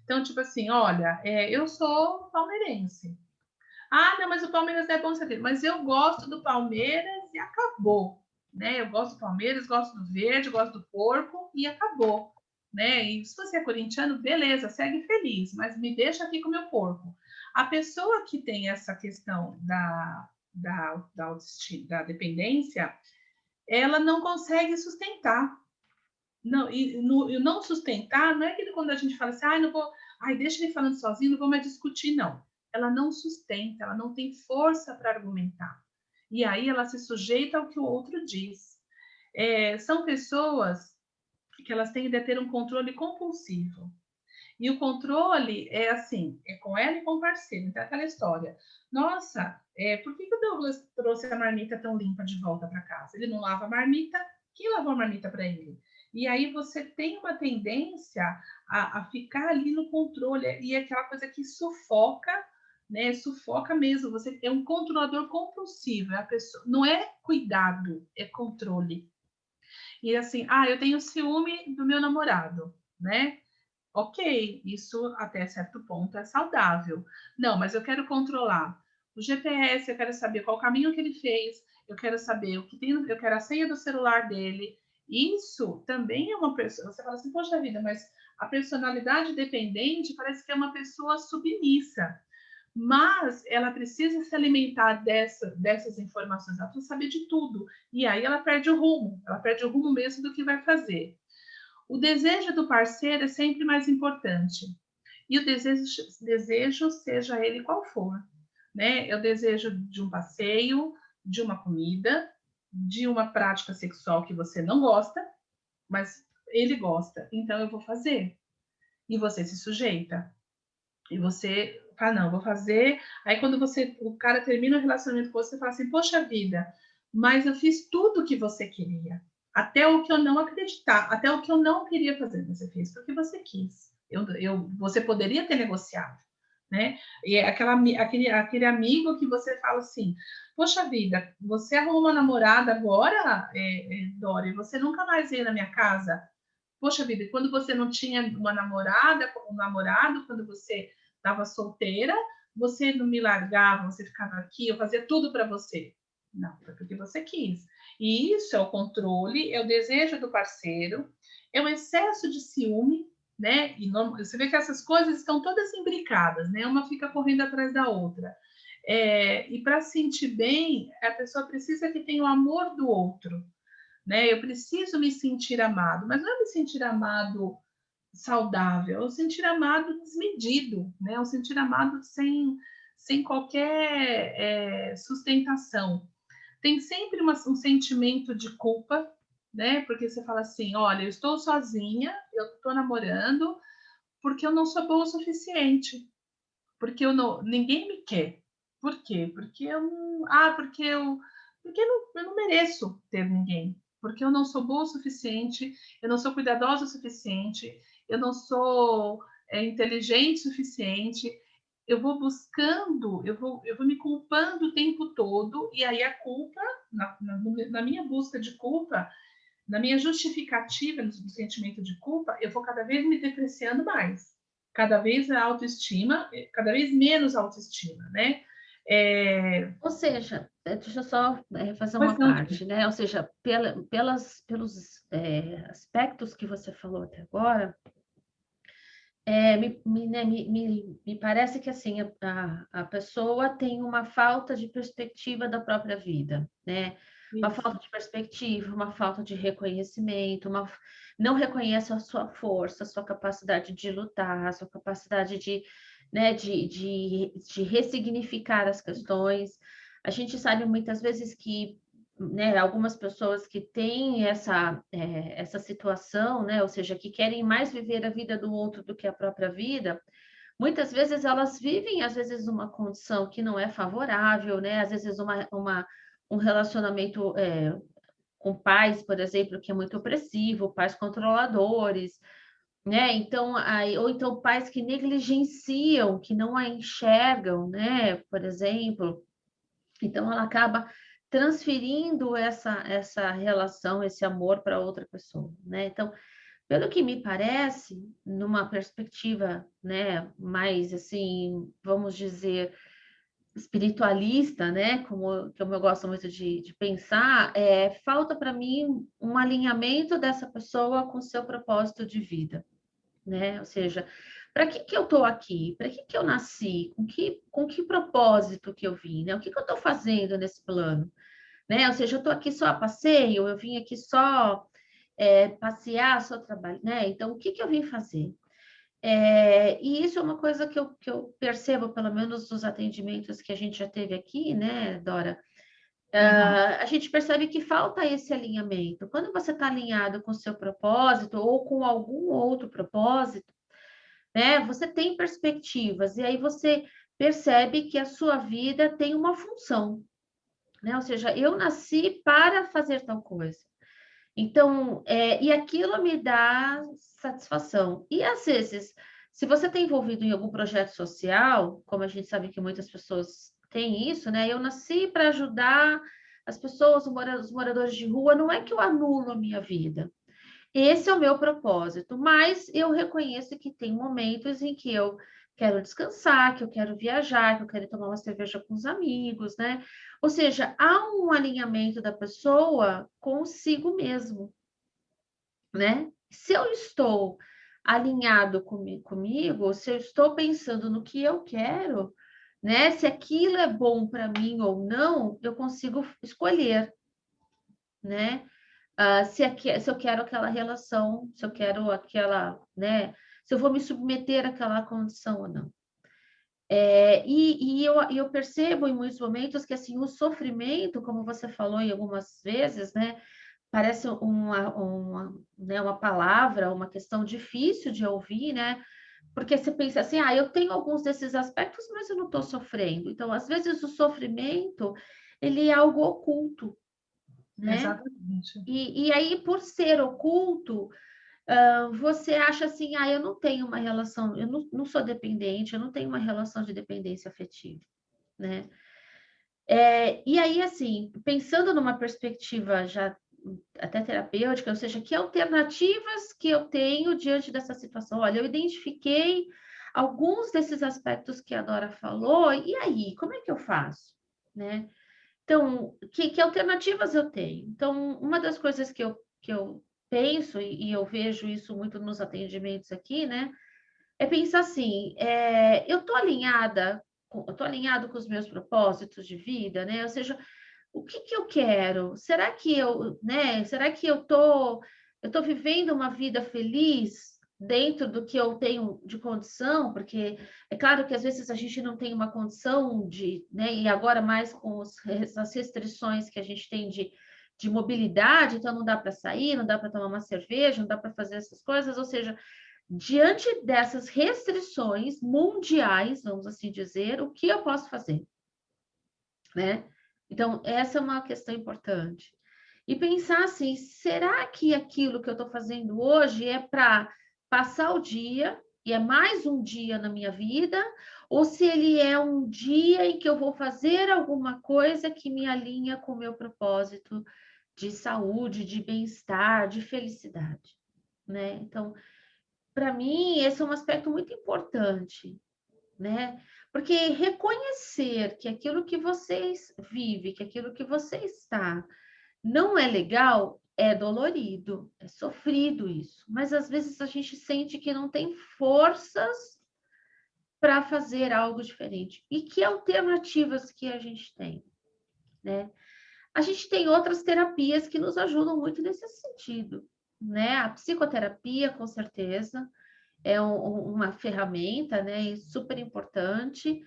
Então, tipo assim, olha, eu sou palmeirense. Ah, não, mas o Palmeiras é bom, saber. Mas eu gosto do Palmeiras e acabou. Né? Eu gosto do Palmeiras, gosto do verde, gosto do porco e acabou. Né? E se você é corintiano, beleza, segue feliz, mas me deixa aqui com o meu porco. A pessoa que tem essa questão da dependência, ela não consegue sustentar. Não, e não sustentar não é aquele quando a gente fala assim, não vou, deixa ele falando sozinho, não vou mais discutir, não. Ela não sustenta, ela não tem força para argumentar. E aí ela se sujeita ao que o outro diz. São pessoas que elas tendem a ter um controle compulsivo. E o controle é assim, é com ela e com o parceiro. Então, é aquela história. Nossa, por que o Douglas trouxe a marmita tão limpa de volta para casa? Ele não lava a marmita? Quem lavou a marmita para ele? E aí você tem uma tendência a ficar ali no controle. E é aquela coisa que sufoca, né? Sufoca mesmo. Você é um controlador compulsivo. A pessoa, não é cuidado, é controle. E assim, eu tenho ciúme do meu namorado, né? Ok, isso até certo ponto é saudável. Não, mas eu quero controlar o GPS, eu quero saber qual caminho que ele fez, eu quero saber o que tem, eu quero a senha do celular dele. Isso também é uma pessoa. Você fala assim, poxa vida, mas a personalidade dependente parece que é uma pessoa submissa. Mas ela precisa se alimentar dessas informações, ela precisa saber de tudo. E aí ela perde o rumo mesmo do que vai fazer. O desejo do parceiro é sempre mais importante. E o desejo seja ele qual for. Né? Eu desejo de um passeio, de uma comida, de uma prática sexual que você não gosta, mas ele gosta, então eu vou fazer. E você se sujeita. E você fala, não, vou fazer. Aí quando o cara termina o relacionamento com você, você fala assim, poxa vida, mas eu fiz tudo o que você queria. Até o que eu não acreditar, até o que eu não queria fazer, você fez porque você quis. Você poderia ter negociado, né? E é aquele amigo que você fala assim, poxa vida, você arrumou uma namorada agora, Dori, você nunca mais veio na minha casa? Poxa vida, quando você não tinha uma namorada, um namorado, quando você estava solteira, você não me largava, você ficava aqui, eu fazia tudo para você. Não, foi porque você quis. E isso é o controle, é o desejo do parceiro, é o excesso de ciúme, né? E você vê que essas coisas estão todas imbricadas, né? Uma fica correndo atrás da outra. E para se sentir bem, a pessoa precisa que tenha o amor do outro, né? Eu preciso me sentir amado, mas não é me sentir amado saudável, é o sentir amado desmedido, né? É o sentir amado sem qualquer sustentação. Tem sempre um sentimento de culpa, né? Porque você fala assim, olha, eu estou sozinha, eu estou namorando, porque eu não sou boa o suficiente, porque ninguém me quer. Por quê? Porque eu não mereço ter ninguém, porque eu não sou boa o suficiente, eu não sou cuidadosa o suficiente, eu não sou inteligente o suficiente. Eu vou buscando, eu vou me culpando o tempo todo, e aí a culpa, na minha busca de culpa, na minha justificativa do sentimento de culpa, eu vou cada vez me depreciando mais. Cada vez a autoestima, cada vez menos autoestima, né? Ou seja, deixa eu só fazer Pois uma não, parte, né? Ou seja, pelos aspectos que você falou até agora, me parece que assim a pessoa tem uma falta de perspectiva da própria vida, né? Uma isso. falta de perspectiva, uma falta de reconhecimento, não reconhece a sua força, a sua capacidade de lutar, a sua capacidade de, né, de ressignificar as questões. A gente sabe muitas vezes que, né, algumas pessoas que têm essa situação, né, ou seja, que querem mais viver a vida do outro do que a própria vida, muitas vezes elas vivem, às vezes, uma condição que não é favorável, né, às vezes um relacionamento com pais, por exemplo, que é muito opressivo, pais controladores, né, então, ou então pais que negligenciam, que não a enxergam, né, por exemplo, então, ela acaba transferindo essa relação, esse amor para outra pessoa, né? Então, pelo que me parece, numa perspectiva, né, mais assim, vamos dizer, espiritualista, né, como eu gosto muito de pensar, falta para mim um alinhamento dessa pessoa com o seu propósito de vida, né? Ou seja, para que eu estou aqui? Para que eu nasci? Com que propósito que eu vim? Né? O que eu estou fazendo nesse plano? Né? Ou seja, eu estou aqui só a passeio, eu vim aqui só passear, só trabalhar, né? Então, o que eu vim fazer? E isso é uma coisa que eu percebo, pelo menos nos atendimentos que a gente já teve aqui, né, Dora? Uhum. A gente percebe que falta esse alinhamento. Quando você está alinhado com o seu propósito ou com algum outro propósito, né? Você tem perspectivas, e aí você percebe que a sua vida tem uma função, né? Ou seja, eu nasci para fazer tal coisa. Então, e aquilo me dá satisfação. E às vezes, se você está envolvido em algum projeto social, como a gente sabe que muitas pessoas têm isso, né? Eu nasci para ajudar as pessoas, os moradores de rua, não é que eu anulo a minha vida. Esse é o meu propósito, mas eu reconheço que tem momentos em que eu quero descansar, que eu quero viajar, que eu quero tomar uma cerveja com os amigos, né? Ou seja, há um alinhamento da pessoa consigo mesmo, né? Se eu estou alinhado comigo, se eu estou pensando no que eu quero, né? Se aquilo é bom para mim ou não, eu consigo escolher, né? Se eu quero aquela relação, se eu quero aquela, né? Se eu vou me submeter àquela condição ou não. E eu percebo em muitos momentos que assim o sofrimento, como você falou em algumas vezes, né? Parece né, uma palavra, uma questão difícil de ouvir, né? Porque você pensa assim, eu tenho alguns desses aspectos, mas eu não estou sofrendo. Então, às vezes, o sofrimento, ele é algo oculto, né? Exatamente. E aí, por ser oculto, você acha assim, eu não tenho uma relação, eu não sou dependente, eu não tenho uma relação de dependência afetiva, né? E aí, assim, pensando numa perspectiva já até terapêutica, ou seja, que alternativas que eu tenho diante dessa situação? Olha, eu identifiquei alguns desses aspectos que a Dora falou, e aí, como é que eu faço? Né? Então, que alternativas eu tenho? Então, uma das coisas que eu penso, e eu vejo isso muito nos atendimentos aqui, né? É pensar assim, eu estou alinhada, eu estou alinhado com os meus propósitos de vida, né? Ou seja, o que que eu quero? Será que eu, né? Será que eu tô vivendo uma vida feliz dentro do que eu tenho de condição? Porque é claro que às vezes a gente não tem uma condição de, né? E agora mais com as restrições que a gente tem de mobilidade, então não dá para sair, não dá para tomar uma cerveja, não dá para fazer essas coisas, ou seja, diante dessas restrições mundiais, vamos assim dizer, o que eu posso fazer, né? Então, essa é uma questão importante. E pensar assim, será que aquilo que eu estou fazendo hoje é para passar o dia, e é mais um dia na minha vida, ou se ele é um dia em que eu vou fazer alguma coisa que me alinha com o meu propósito de saúde, de bem-estar, de felicidade, né? Então, para mim, esse é um aspecto muito importante, né? Porque reconhecer que aquilo que vocês vive, que aquilo que você está, não é legal, é dolorido, é sofrido isso. Mas às vezes a gente sente que não tem forças para fazer algo diferente. E que alternativas que a gente tem, né? A gente tem outras terapias que nos ajudam muito nesse sentido, né? A psicoterapia, com certeza, é uma ferramenta, né, super importante,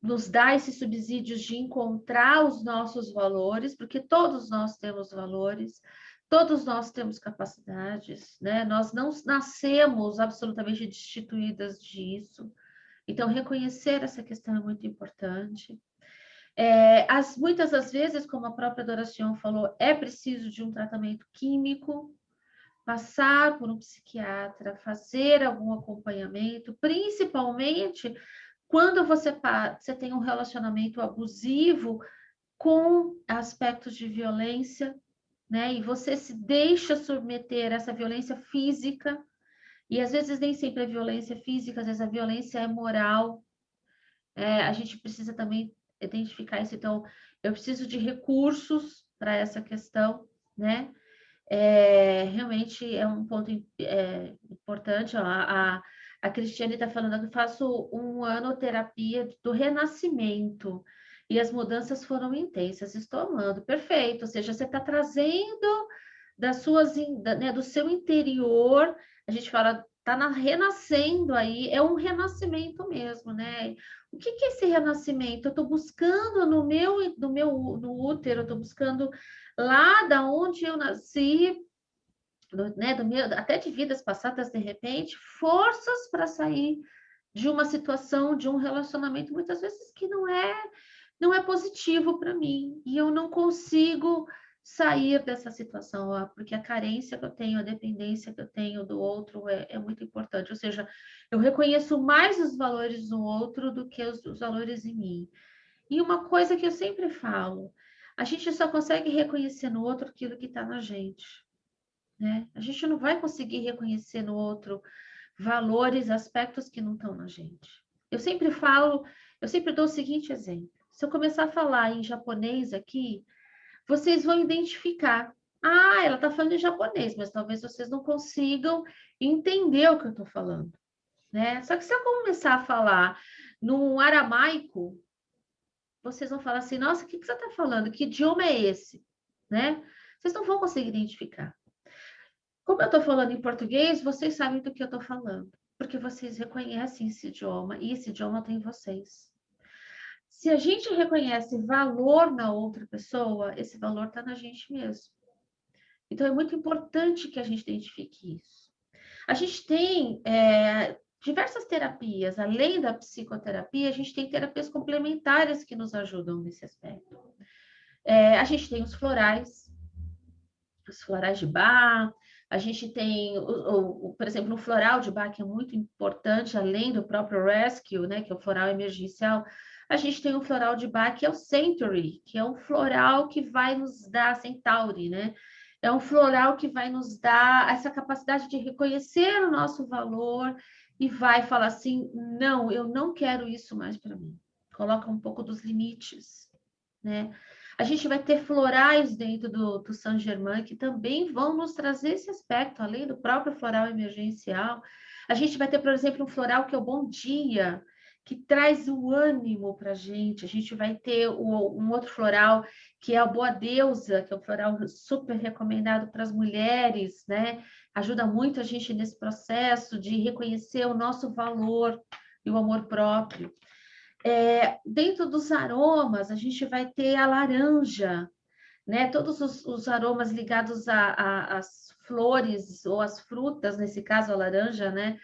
nos dá esses subsídios de encontrar os nossos valores, porque todos nós temos valores, todos nós temos capacidades, né? Nós não nascemos absolutamente destituídas disso. Então, reconhecer essa questão é muito importante. Muitas das vezes, como a própria Doracion falou, é preciso de um tratamento químico, passar por um psiquiatra, fazer algum acompanhamento, principalmente quando você tem um relacionamento abusivo com aspectos de violência, né? E você se deixa submeter a essa violência física, e às vezes nem sempre é violência física, às vezes a violência é moral. A gente precisa também identificar isso. Então, eu preciso de recursos para essa questão, né? Realmente é um ponto importante. A Cristiane está falando que eu faço um ano terapia do renascimento e as mudanças foram intensas. Estou amando, perfeito. Ou seja, você está trazendo do seu interior, a gente fala, está renascendo aí, é um renascimento mesmo, né? O que é esse renascimento? Eu estou buscando no útero, eu estou buscando lá da onde eu nasci, né, até de vidas passadas, de repente, forças para sair de uma situação, de um relacionamento, muitas vezes que não é positivo para mim, e eu não consigo sair dessa situação, porque a carência que eu tenho, a dependência que eu tenho do outro é muito importante, ou seja, eu reconheço mais os valores no outro do que os valores em mim. E uma coisa que eu sempre falo, a gente só consegue reconhecer no outro aquilo que está na gente, né? A gente não vai conseguir reconhecer no outro valores, aspectos que não estão na gente. Eu sempre falo, eu sempre dou o seguinte exemplo. Se eu começar a falar em japonês aqui, vocês vão identificar. Ah, ela está falando em japonês, mas talvez vocês não consigam entender o que eu estou falando, né? Só que se eu começar a falar no aramaico, vocês vão falar assim, nossa, o que você está falando? Que idioma é esse? Né? Vocês não vão conseguir identificar. Como eu estou falando em português, vocês sabem do que eu estou falando, porque vocês reconhecem esse idioma e esse idioma tem vocês. Se a gente reconhece valor na outra pessoa, esse valor está na gente mesmo. Então, é muito importante que a gente identifique isso. A gente tem diversas terapias, além da psicoterapia, a gente tem terapias complementares que nos ajudam nesse aspecto. A gente tem os florais de Bach, a gente tem, por exemplo, o floral de Bach, que é muito importante, além do próprio Rescue, né, que é o floral emergencial, a gente tem o floral de Bach, que é o Century, que é um floral que vai nos dar, Centauri, né? É um floral que vai nos dar essa capacidade de reconhecer o nosso valor e vai falar assim: não, eu não quero isso mais para mim. Coloca um pouco dos limites, né? A gente vai ter florais dentro do Saint Germain que também vão nos trazer esse aspecto, além do próprio floral emergencial. A gente vai ter, por exemplo, um floral que é o Bom Dia, que traz o ânimo para a gente. A gente vai ter um outro floral que é a Boa Deusa, que é um floral super recomendado para as mulheres, né? Ajuda muito a gente nesse processo de reconhecer o nosso valor e o amor próprio. Dentro dos aromas, a gente vai ter a laranja, né? Todos os aromas ligados às flores ou às frutas, nesse caso a laranja, né?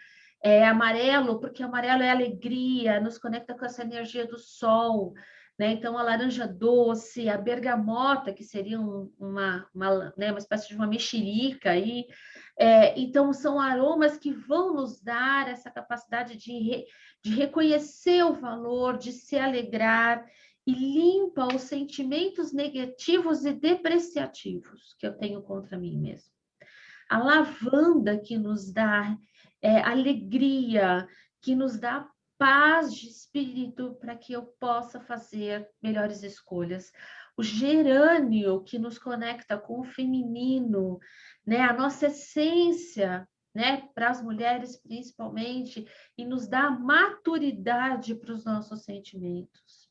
Amarelo, porque amarelo é alegria, nos conecta com essa energia do sol, né? Então a laranja doce, a bergamota, que seria né, uma espécie de uma mexerica aí. Então são aromas que vão nos dar essa capacidade de reconhecer o valor, de se alegrar, e limpa os sentimentos negativos e depreciativos que eu tenho contra mim mesmo. A lavanda que nos dá alegria, que nos dá paz de espírito para que eu possa fazer melhores escolhas. O gerânio que nos conecta com o feminino, né? A nossa essência, né? Para as mulheres principalmente, e nos dá maturidade para os nossos sentimentos.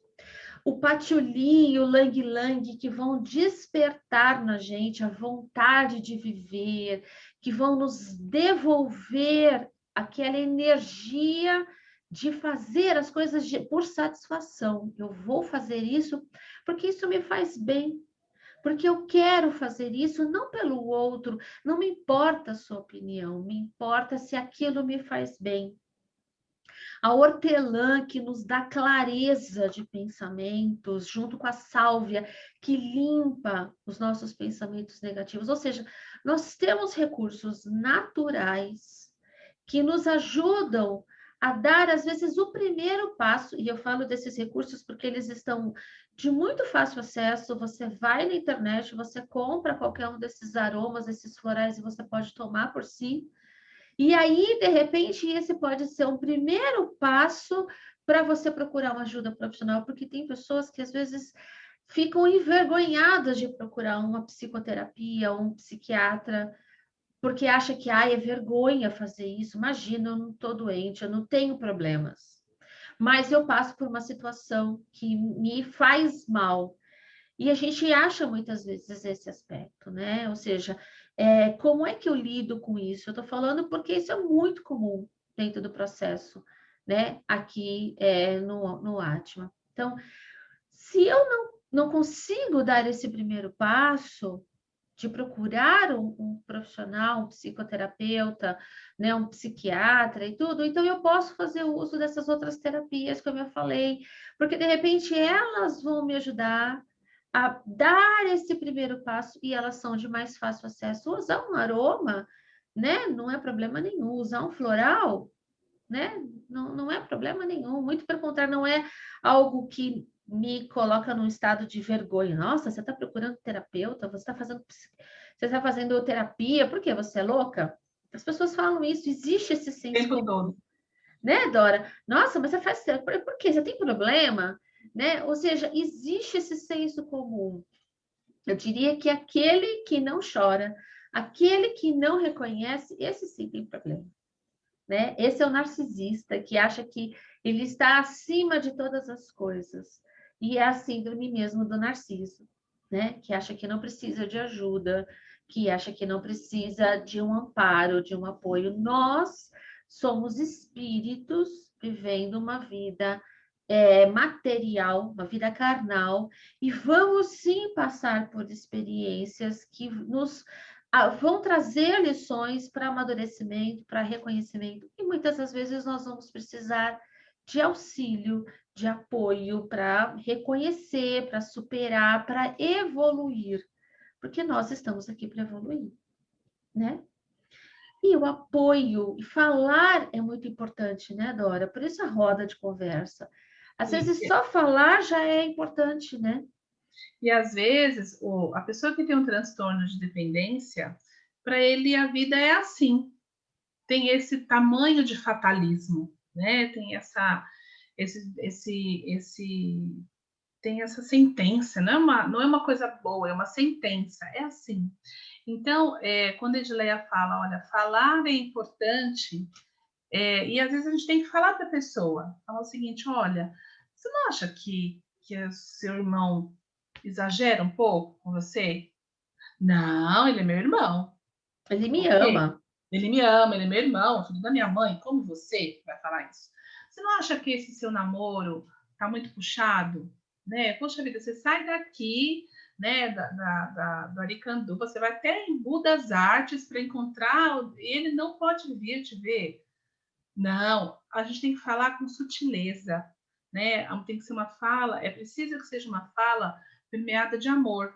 O patchouli e o lang-lang que vão despertar na gente a vontade de viver, que vão nos devolver aquela energia de fazer as coisas por satisfação. Eu vou fazer isso porque isso me faz bem, porque eu quero fazer isso não pelo outro, não me importa a sua opinião, me importa se aquilo me faz bem. A hortelã, que nos dá clareza de pensamentos, junto com a sálvia, que limpa os nossos pensamentos negativos. Ou seja, nós temos recursos naturais que nos ajudam a dar, às vezes, o primeiro passo, e eu falo desses recursos porque eles estão de muito fácil acesso. Você vai na internet, você compra qualquer um desses aromas, esses florais, e você pode tomar por si. E aí, de repente, esse pode ser um primeiro passo para você procurar uma ajuda profissional, porque tem pessoas que às vezes ficam envergonhadas de procurar uma psicoterapia, um psiquiatra, porque acha que é vergonha fazer isso. Imagina, eu não estou doente, eu não tenho problemas, mas eu passo por uma situação que me faz mal. E a gente acha muitas vezes esse aspecto, né? Ou seja, como é que eu lido com isso? Eu estou falando porque isso é muito comum dentro do processo, né? Aqui no Atma. Então, se eu não consigo dar esse primeiro passo de procurar um profissional, um psicoterapeuta, né, um psiquiatra e tudo, então eu posso fazer uso dessas outras terapias, como eu falei, porque de repente elas vão me ajudar a dar esse primeiro passo e elas são de mais fácil acesso. Usar um aroma, né, não é problema nenhum. Usar um floral, né, não é problema nenhum. Muito pelo contrário, não é algo que me coloca num estado de vergonha. Nossa, você está procurando terapeuta? Você está fazendo terapia? Por quê? Você é louca? As pessoas falam isso. Existe esse O senso tempo comum, todo. né, Dora? Nossa, mas você faz por quê? Você tem problema? Né? Ou seja, existe esse senso comum. Eu diria que aquele que não chora, aquele que não reconhece, esse sim tem problema, né? Esse é o narcisista que acha que ele está acima de todas as coisas. E é a síndrome mesmo do narciso, né? Que acha que não precisa de ajuda, que acha que não precisa de um amparo, de um apoio. Nós somos espíritos vivendo uma vida material, uma vida carnal, e vamos sim passar por experiências que nos vão trazer lições para amadurecimento, para reconhecimento, e muitas das vezes nós vamos precisar de auxílio, de apoio para reconhecer, para superar, para evoluir, porque nós estamos aqui para evoluir, né? E o apoio, e falar é muito importante, né, Dora? Por isso a roda de conversa. Às vezes E, só falar já é importante, né? e às vezes, a pessoa que tem um transtorno de dependência, para ele a vida é assim. tem esse tamanho de fatalismo, né? Tem tem essa sentença, não é uma coisa boa, é uma sentença, é assim. Então, quando a Edileia fala, olha, falar é importante, e às vezes a gente tem que falar para a pessoa, falar o seguinte, olha, você não acha que o seu irmão exagera um pouco com você? Não, ele é meu irmão. Ele me Ok? ama. Ele me ama, ele é meu irmão, filho da minha mãe. Como você vai falar isso? Você não acha que esse seu namoro tá muito puxado? Né? Poxa vida, você sai daqui, né, do Aricandu, você vai até em Budas Artes para encontrar, ele não pode vir te ver. Não, a gente tem que falar com sutileza, né? Tem que ser uma fala, é preciso que seja uma fala permeada de amor,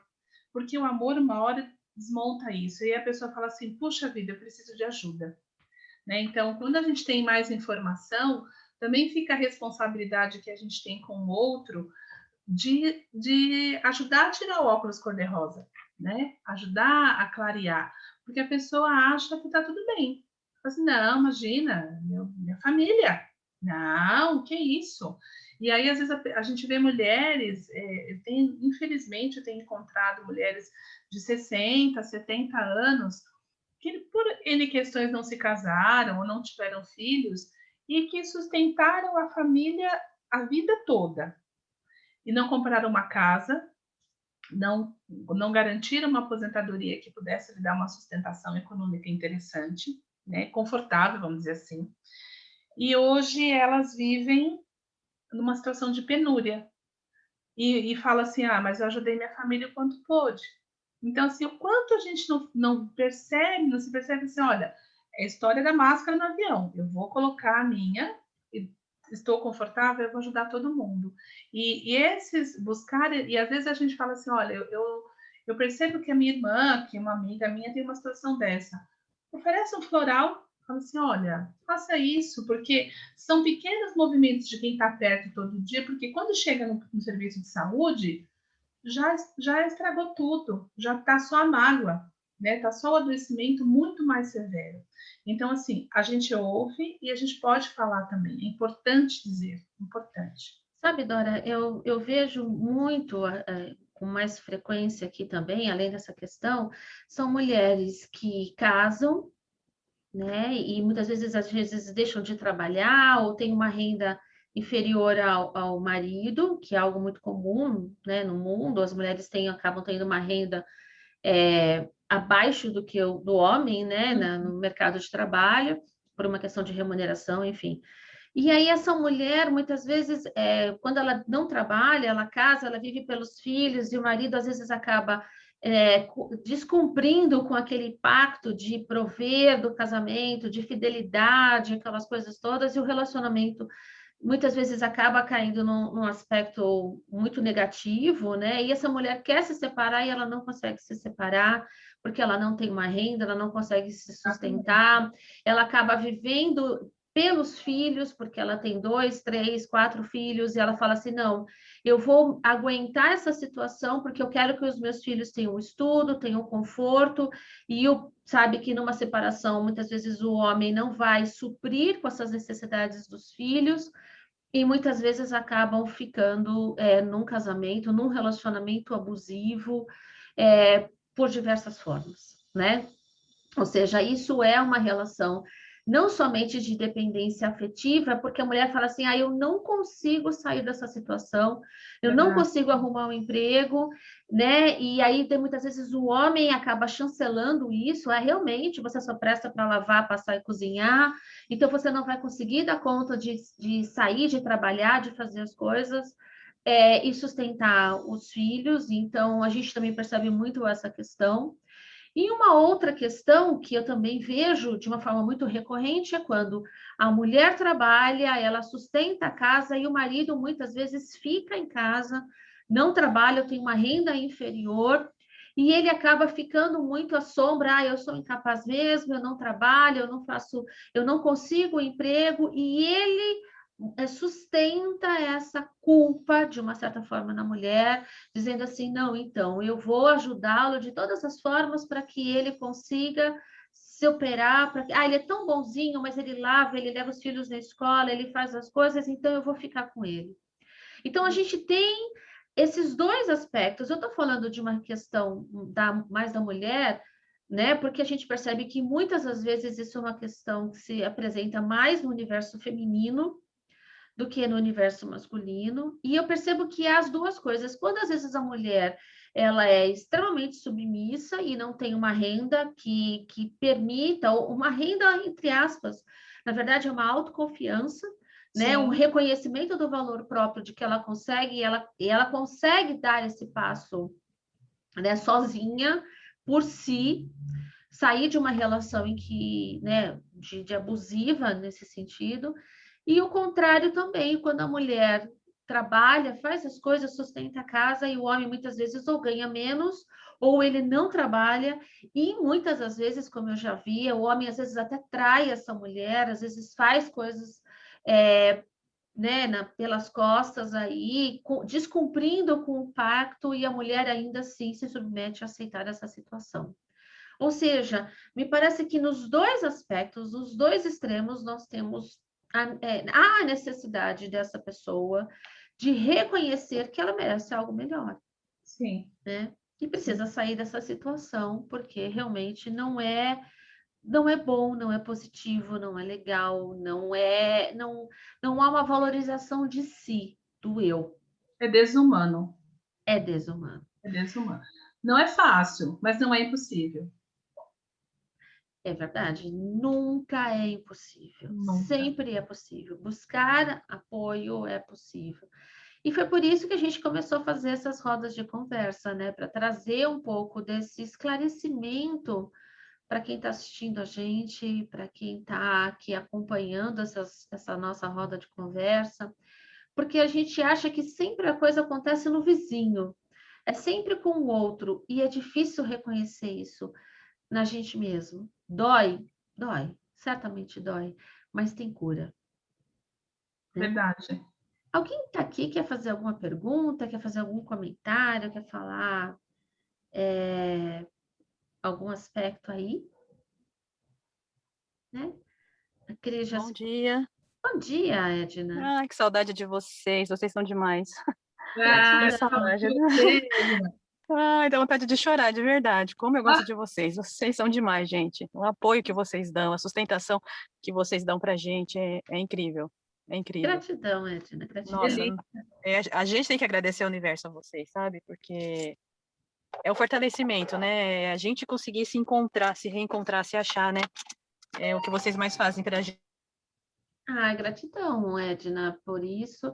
porque o amor uma hora desmonta isso e a pessoa fala assim: puxa vida, eu preciso de ajuda, né? Então, quando a gente tem mais informação, também fica a responsabilidade que a gente tem com o outro de ajudar a tirar o óculos cor-de-rosa, né? Ajudar a clarear, porque a pessoa acha que está tudo bem. Fala assim, não, imagina, minha família. Não, que isso? E aí, às vezes, a gente vê mulheres, infelizmente, eu tenho encontrado mulheres de 60, 70 anos que, por N questões, não se casaram ou não tiveram filhos e que sustentaram a família a vida toda e não compraram uma casa, não garantiram uma aposentadoria que pudesse lhe dar uma sustentação econômica interessante, né, confortável, vamos dizer assim. E hoje elas vivem numa situação de penúria e fala assim, mas eu ajudei minha família o quanto pôde. Então, assim, o quanto a gente não percebe, não se percebe assim, olha, é a história da máscara no avião. Eu vou colocar a minha, estou confortável, eu vou ajudar todo mundo. E esses buscar, e às vezes a gente fala assim, olha, eu percebo que a minha irmã, que uma amiga minha tem uma situação dessa. Oferece um floral, fala assim, olha, faça isso, porque são pequenos movimentos de quem está perto todo dia, porque quando chega no serviço de saúde, já estragou tudo, já está só a mágoa, né? Está só o adoecimento muito mais severo. Então, assim, a gente ouve e a gente pode falar também. É importante dizer, importante. Sabe, Dora, eu vejo muito, com mais frequência aqui também, além dessa questão, são mulheres que casam, né? E muitas vezes, às vezes, deixam de trabalhar ou têm uma renda inferior ao marido, que é algo muito comum, né, no mundo. As mulheres acabam tendo uma renda abaixo do que do homem, né, no mercado de trabalho, por uma questão de remuneração, enfim. E aí essa mulher, muitas vezes, quando ela não trabalha, ela casa, ela vive pelos filhos, e o marido às vezes acaba descumprindo com aquele pacto de prover do casamento, de fidelidade, aquelas coisas todas, e o relacionamento muitas vezes acaba caindo num aspecto muito negativo, né? E essa mulher quer se separar e ela não consegue se separar, porque ela não tem uma renda, ela não consegue se sustentar, ela acaba vivendo pelos filhos, porque ela tem 2, 3, 4 filhos, e ela fala assim: não, eu vou aguentar essa situação porque eu quero que os meus filhos tenham estudo, tenham conforto, e sabe que numa separação, muitas vezes o homem não vai suprir com essas necessidades dos filhos, e muitas vezes acabam ficando num casamento, num relacionamento abusivo, por diversas formas, né? Ou seja, isso é uma relação não somente de dependência afetiva, porque a mulher fala assim: eu não consigo sair dessa situação, eu não consigo arrumar um emprego, né? E aí, muitas vezes, o homem acaba chancelando isso: realmente, você só presta para lavar, passar e cozinhar, então você não vai conseguir dar conta de sair, de trabalhar, de fazer as coisas. E sustentar os filhos, então a gente também percebe muito essa questão. E uma outra questão que eu também vejo de uma forma muito recorrente é quando a mulher trabalha, ela sustenta a casa e o marido muitas vezes fica em casa, não trabalha, tem uma renda inferior e ele acaba ficando muito à sombra. Eu sou incapaz mesmo, eu não trabalho, eu não faço, eu não consigo emprego, e ele sustenta essa culpa de uma certa forma na mulher, dizendo assim: não, então eu vou ajudá-lo de todas as formas para que ele consiga se operar, ele é tão bonzinho, mas ele lava, ele leva os filhos na escola, ele faz as coisas, então eu vou ficar com ele. Então, a gente tem esses dois aspectos. Eu estou falando de uma questão mais da mulher, né? Porque a gente percebe que muitas das vezes isso é uma questão que se apresenta mais no universo feminino do que no universo masculino. E eu percebo que é as duas coisas. Quando às vezes a mulher ela é extremamente submissa e não tem uma renda que permita, ou uma renda entre aspas, na verdade é uma autoconfiança, né? Um reconhecimento do valor próprio de que ela consegue, e ela consegue dar esse passo, né, sozinha, por si, sair de uma relação em que, né, de abusiva nesse sentido, e o contrário também, quando a mulher trabalha, faz as coisas, sustenta a casa, e o homem muitas vezes ou ganha menos, ou ele não trabalha, e muitas das vezes, como eu já vi, o homem às vezes até trai essa mulher, às vezes faz coisas né, pelas costas aí, descumprindo com o pacto, e a mulher ainda assim se submete a aceitar essa situação. Ou seja, me parece que nos dois aspectos, nos dois extremos, nós temos a necessidade dessa pessoa de reconhecer que ela merece algo melhor. Sim. Né? E precisa sair dessa situação, porque realmente não é bom, não é positivo, não é legal, não há uma valorização de si, do eu. É desumano. É desumano. É desumano. Não é fácil, mas não é impossível. É verdade, nunca é impossível, Nunca. sempre é possível. Buscar apoio é possível. E foi por isso que a gente começou a fazer essas rodas de conversa, né? Para trazer um pouco desse esclarecimento para quem está assistindo a gente, para quem está aqui acompanhando essa nossa roda de conversa, porque a gente acha que sempre a coisa acontece no vizinho, é sempre com o outro, e é difícil reconhecer isso na gente mesmo. Dói, dói, certamente dói, mas tem cura. Né? Verdade. Alguém está aqui, quer fazer alguma pergunta, quer fazer algum comentário, quer falar algum aspecto aí? Né? A Cris já Bom se... dia. Bom dia, Edna. Ai, que saudade de vocês. Vocês são demais. Que Gratidão. saudade. Você, Ai, dá vontade de chorar, de verdade. Como eu gosto de vocês. Vocês são demais, gente. O apoio que vocês dão, a sustentação que vocês dão pra gente é incrível. É incrível. Gratidão, Edna, gratidão. Nossa, a gente tem que agradecer ao universo a vocês, sabe? Porque é o fortalecimento, né? É a gente conseguir se encontrar, se reencontrar, se achar, né? É o que vocês mais fazem pra gente. Gratidão, Edna, por isso,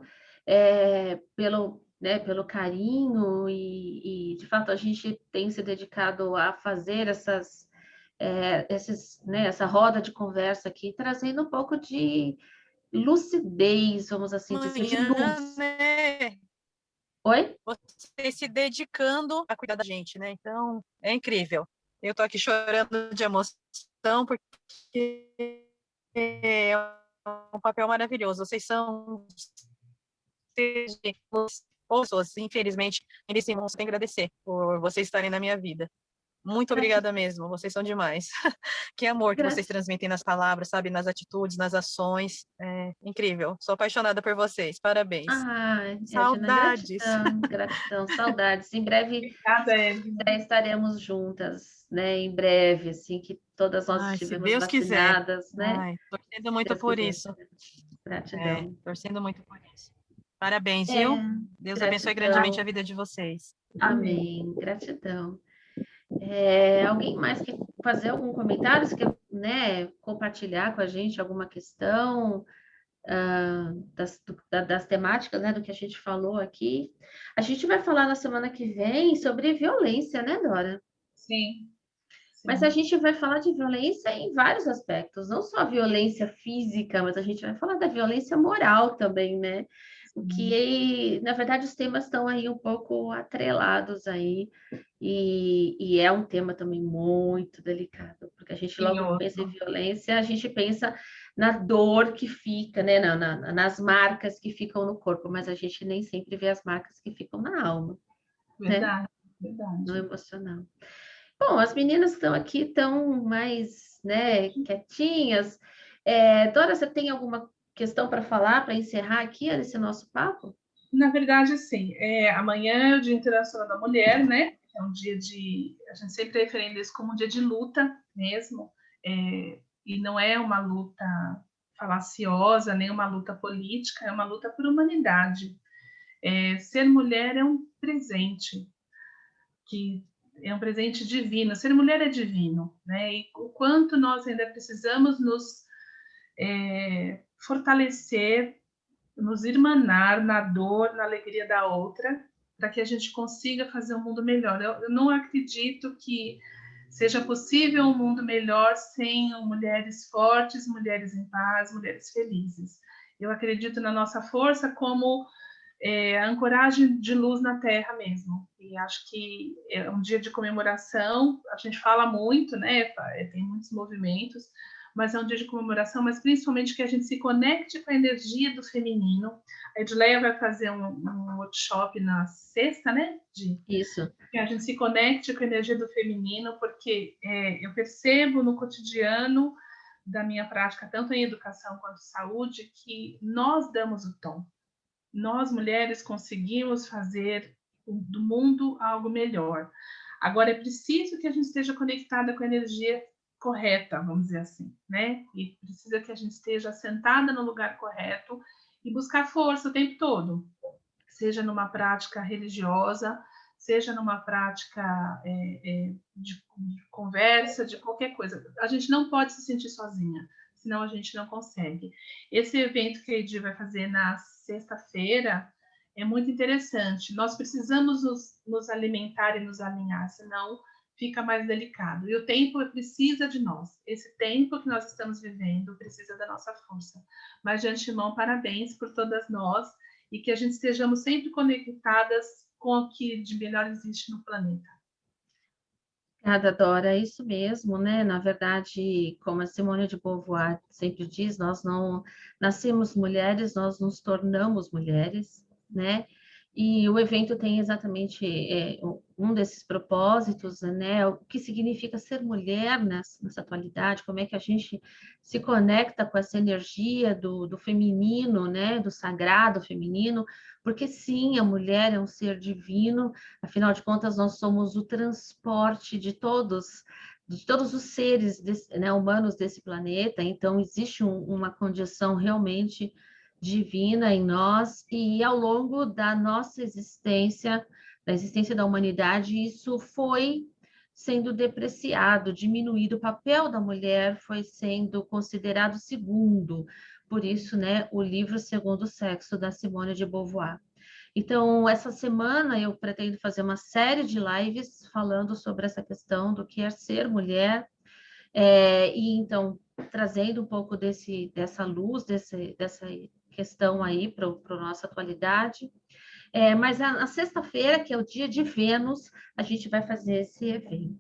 pelo carinho de fato, a gente tem se dedicado a fazer essa roda de conversa aqui, trazendo um pouco de lucidez, vamos assim dizer, de luz. Né? Oi? Vocês se dedicando a cuidar da gente, né? Então, é incrível. Eu tô aqui chorando de emoção porque é um papel maravilhoso. Vocês são pessoas, infelizmente, eles sim vão ter que agradecer por vocês estarem na minha vida. Muito obrigada mesmo, vocês são demais. Que amor que vocês transmitem nas palavras, sabe, nas atitudes, nas ações. É incrível. Sou apaixonada por vocês. Parabéns. Edna, Saudades. gratidão, saudades. Em breve Obrigada, estaremos juntas, né? Em breve, assim, que todas nós Se estivemos Deus quiser. vacinadas, né? Torcendo muito por isso. Gratidão. Torcendo muito por isso. Parabéns, viu? Deus abençoe grandemente a vida de vocês. Amém. Gratidão. Alguém mais quer fazer algum comentário? Você quer, né, compartilhar com a gente alguma questão das temáticas, né, do que a gente falou aqui? A gente vai falar na semana que vem sobre violência, né, Dora? Sim. Mas a gente vai falar de violência em vários aspectos, não só a violência física, mas a gente vai falar da violência moral também, né? O que, na verdade, os temas estão aí um pouco atrelados aí, e é um tema também muito delicado, porque a gente logo pensa em violência, a gente pensa na dor que fica, né? Nas marcas que ficam no corpo, mas a gente nem sempre vê as marcas que ficam na alma. Verdade, né? verdade. No emocional. Bom, as meninas que estão aqui estão mais né, quietinhas. Dora, você tem alguma questão para falar, para encerrar aqui esse nosso papo? Na verdade, sim. Amanhã é o Dia Internacional da Mulher, né? É um dia a gente sempre referenda isso como um dia de luta mesmo. E não é uma luta falaciosa, nem uma luta política, é uma luta por humanidade. Ser mulher é um presente, que é um presente divino. Ser mulher é divino, né? E o quanto nós ainda precisamos nos fortalecer, nos irmanar na dor, na alegria da outra, para que a gente consiga fazer um mundo melhor. Eu não acredito que seja possível um mundo melhor sem mulheres fortes, mulheres em paz, mulheres felizes. Eu acredito na nossa força como a ancoragem de luz na Terra mesmo. E acho que é um dia de comemoração. A gente fala muito, né? Tem muitos movimentos, mas é um dia de comemoração, mas principalmente que a gente se conecte com a energia do feminino. A Edileia vai fazer um workshop na sexta, né? Isso. Que a gente se conecte com a energia do feminino, porque eu percebo no cotidiano da minha prática, tanto em educação quanto saúde, que nós damos o tom. Nós, mulheres, conseguimos fazer do mundo algo melhor. Agora, é preciso que a gente esteja conectada com a energia correta, vamos dizer assim, né? E precisa que a gente esteja sentada no lugar correto e buscar força o tempo todo, seja numa prática religiosa, seja numa prática de conversa, de qualquer coisa. A gente não pode se sentir sozinha, senão a gente não consegue. Esse evento que a Edi vai fazer na sexta-feira é muito interessante. Nós precisamos nos alimentar e nos alinhar, senão fica mais delicado. E o tempo precisa de nós. Esse tempo que nós estamos vivendo precisa da nossa força. Mas, de antemão, parabéns por todas nós e que a gente estejamos sempre conectadas com o que de melhor existe no planeta. Obrigada, Dora, é isso mesmo, né? Na verdade, como a Simone de Beauvoir sempre diz, nós não nascemos mulheres, nós nos tornamos mulheres, né? E o evento tem exatamente um desses propósitos, né? O que significa ser mulher nessa atualidade, como é que a gente se conecta com essa energia do feminino, né? Do sagrado feminino, porque sim, a mulher é um ser divino, afinal de contas, nós somos o transporte de todos os seres humanos desse planeta, então existe uma condição realmente divina em nós, e ao longo da nossa existência, da existência da humanidade, isso foi sendo depreciado, diminuído, o papel da mulher foi sendo considerado segundo, por isso, né, o livro Segundo o Sexo, da Simone de Beauvoir. Então, essa semana eu pretendo fazer uma série de lives falando sobre essa questão do que é ser mulher, e então trazendo um pouco dessa luz, dessa questão aí para a nossa atualidade. Mas na sexta-feira, que é o dia de Vênus, a gente vai fazer esse evento.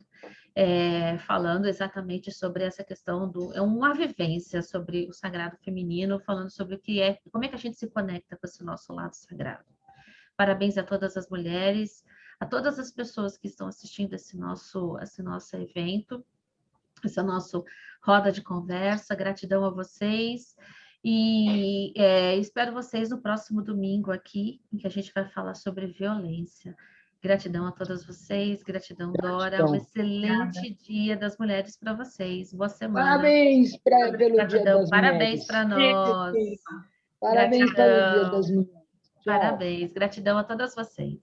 Falando exatamente sobre essa questão é uma vivência sobre o sagrado feminino, falando sobre o que como é que a gente se conecta com esse nosso lado sagrado. Parabéns a todas as mulheres, a todas as pessoas que estão assistindo esse nosso evento, essa nossa roda de conversa. Gratidão a vocês. E espero vocês no próximo domingo aqui, em que a gente vai falar sobre violência. Gratidão a todas vocês, gratidão, Dora. Um excelente Dia das Mulheres para vocês. Boa semana. Parabéns pelo Dia das Parabéns Mulheres. para nós. Parabéns pelo Dia das Mulheres. Tchau. Parabéns. Gratidão a todas vocês.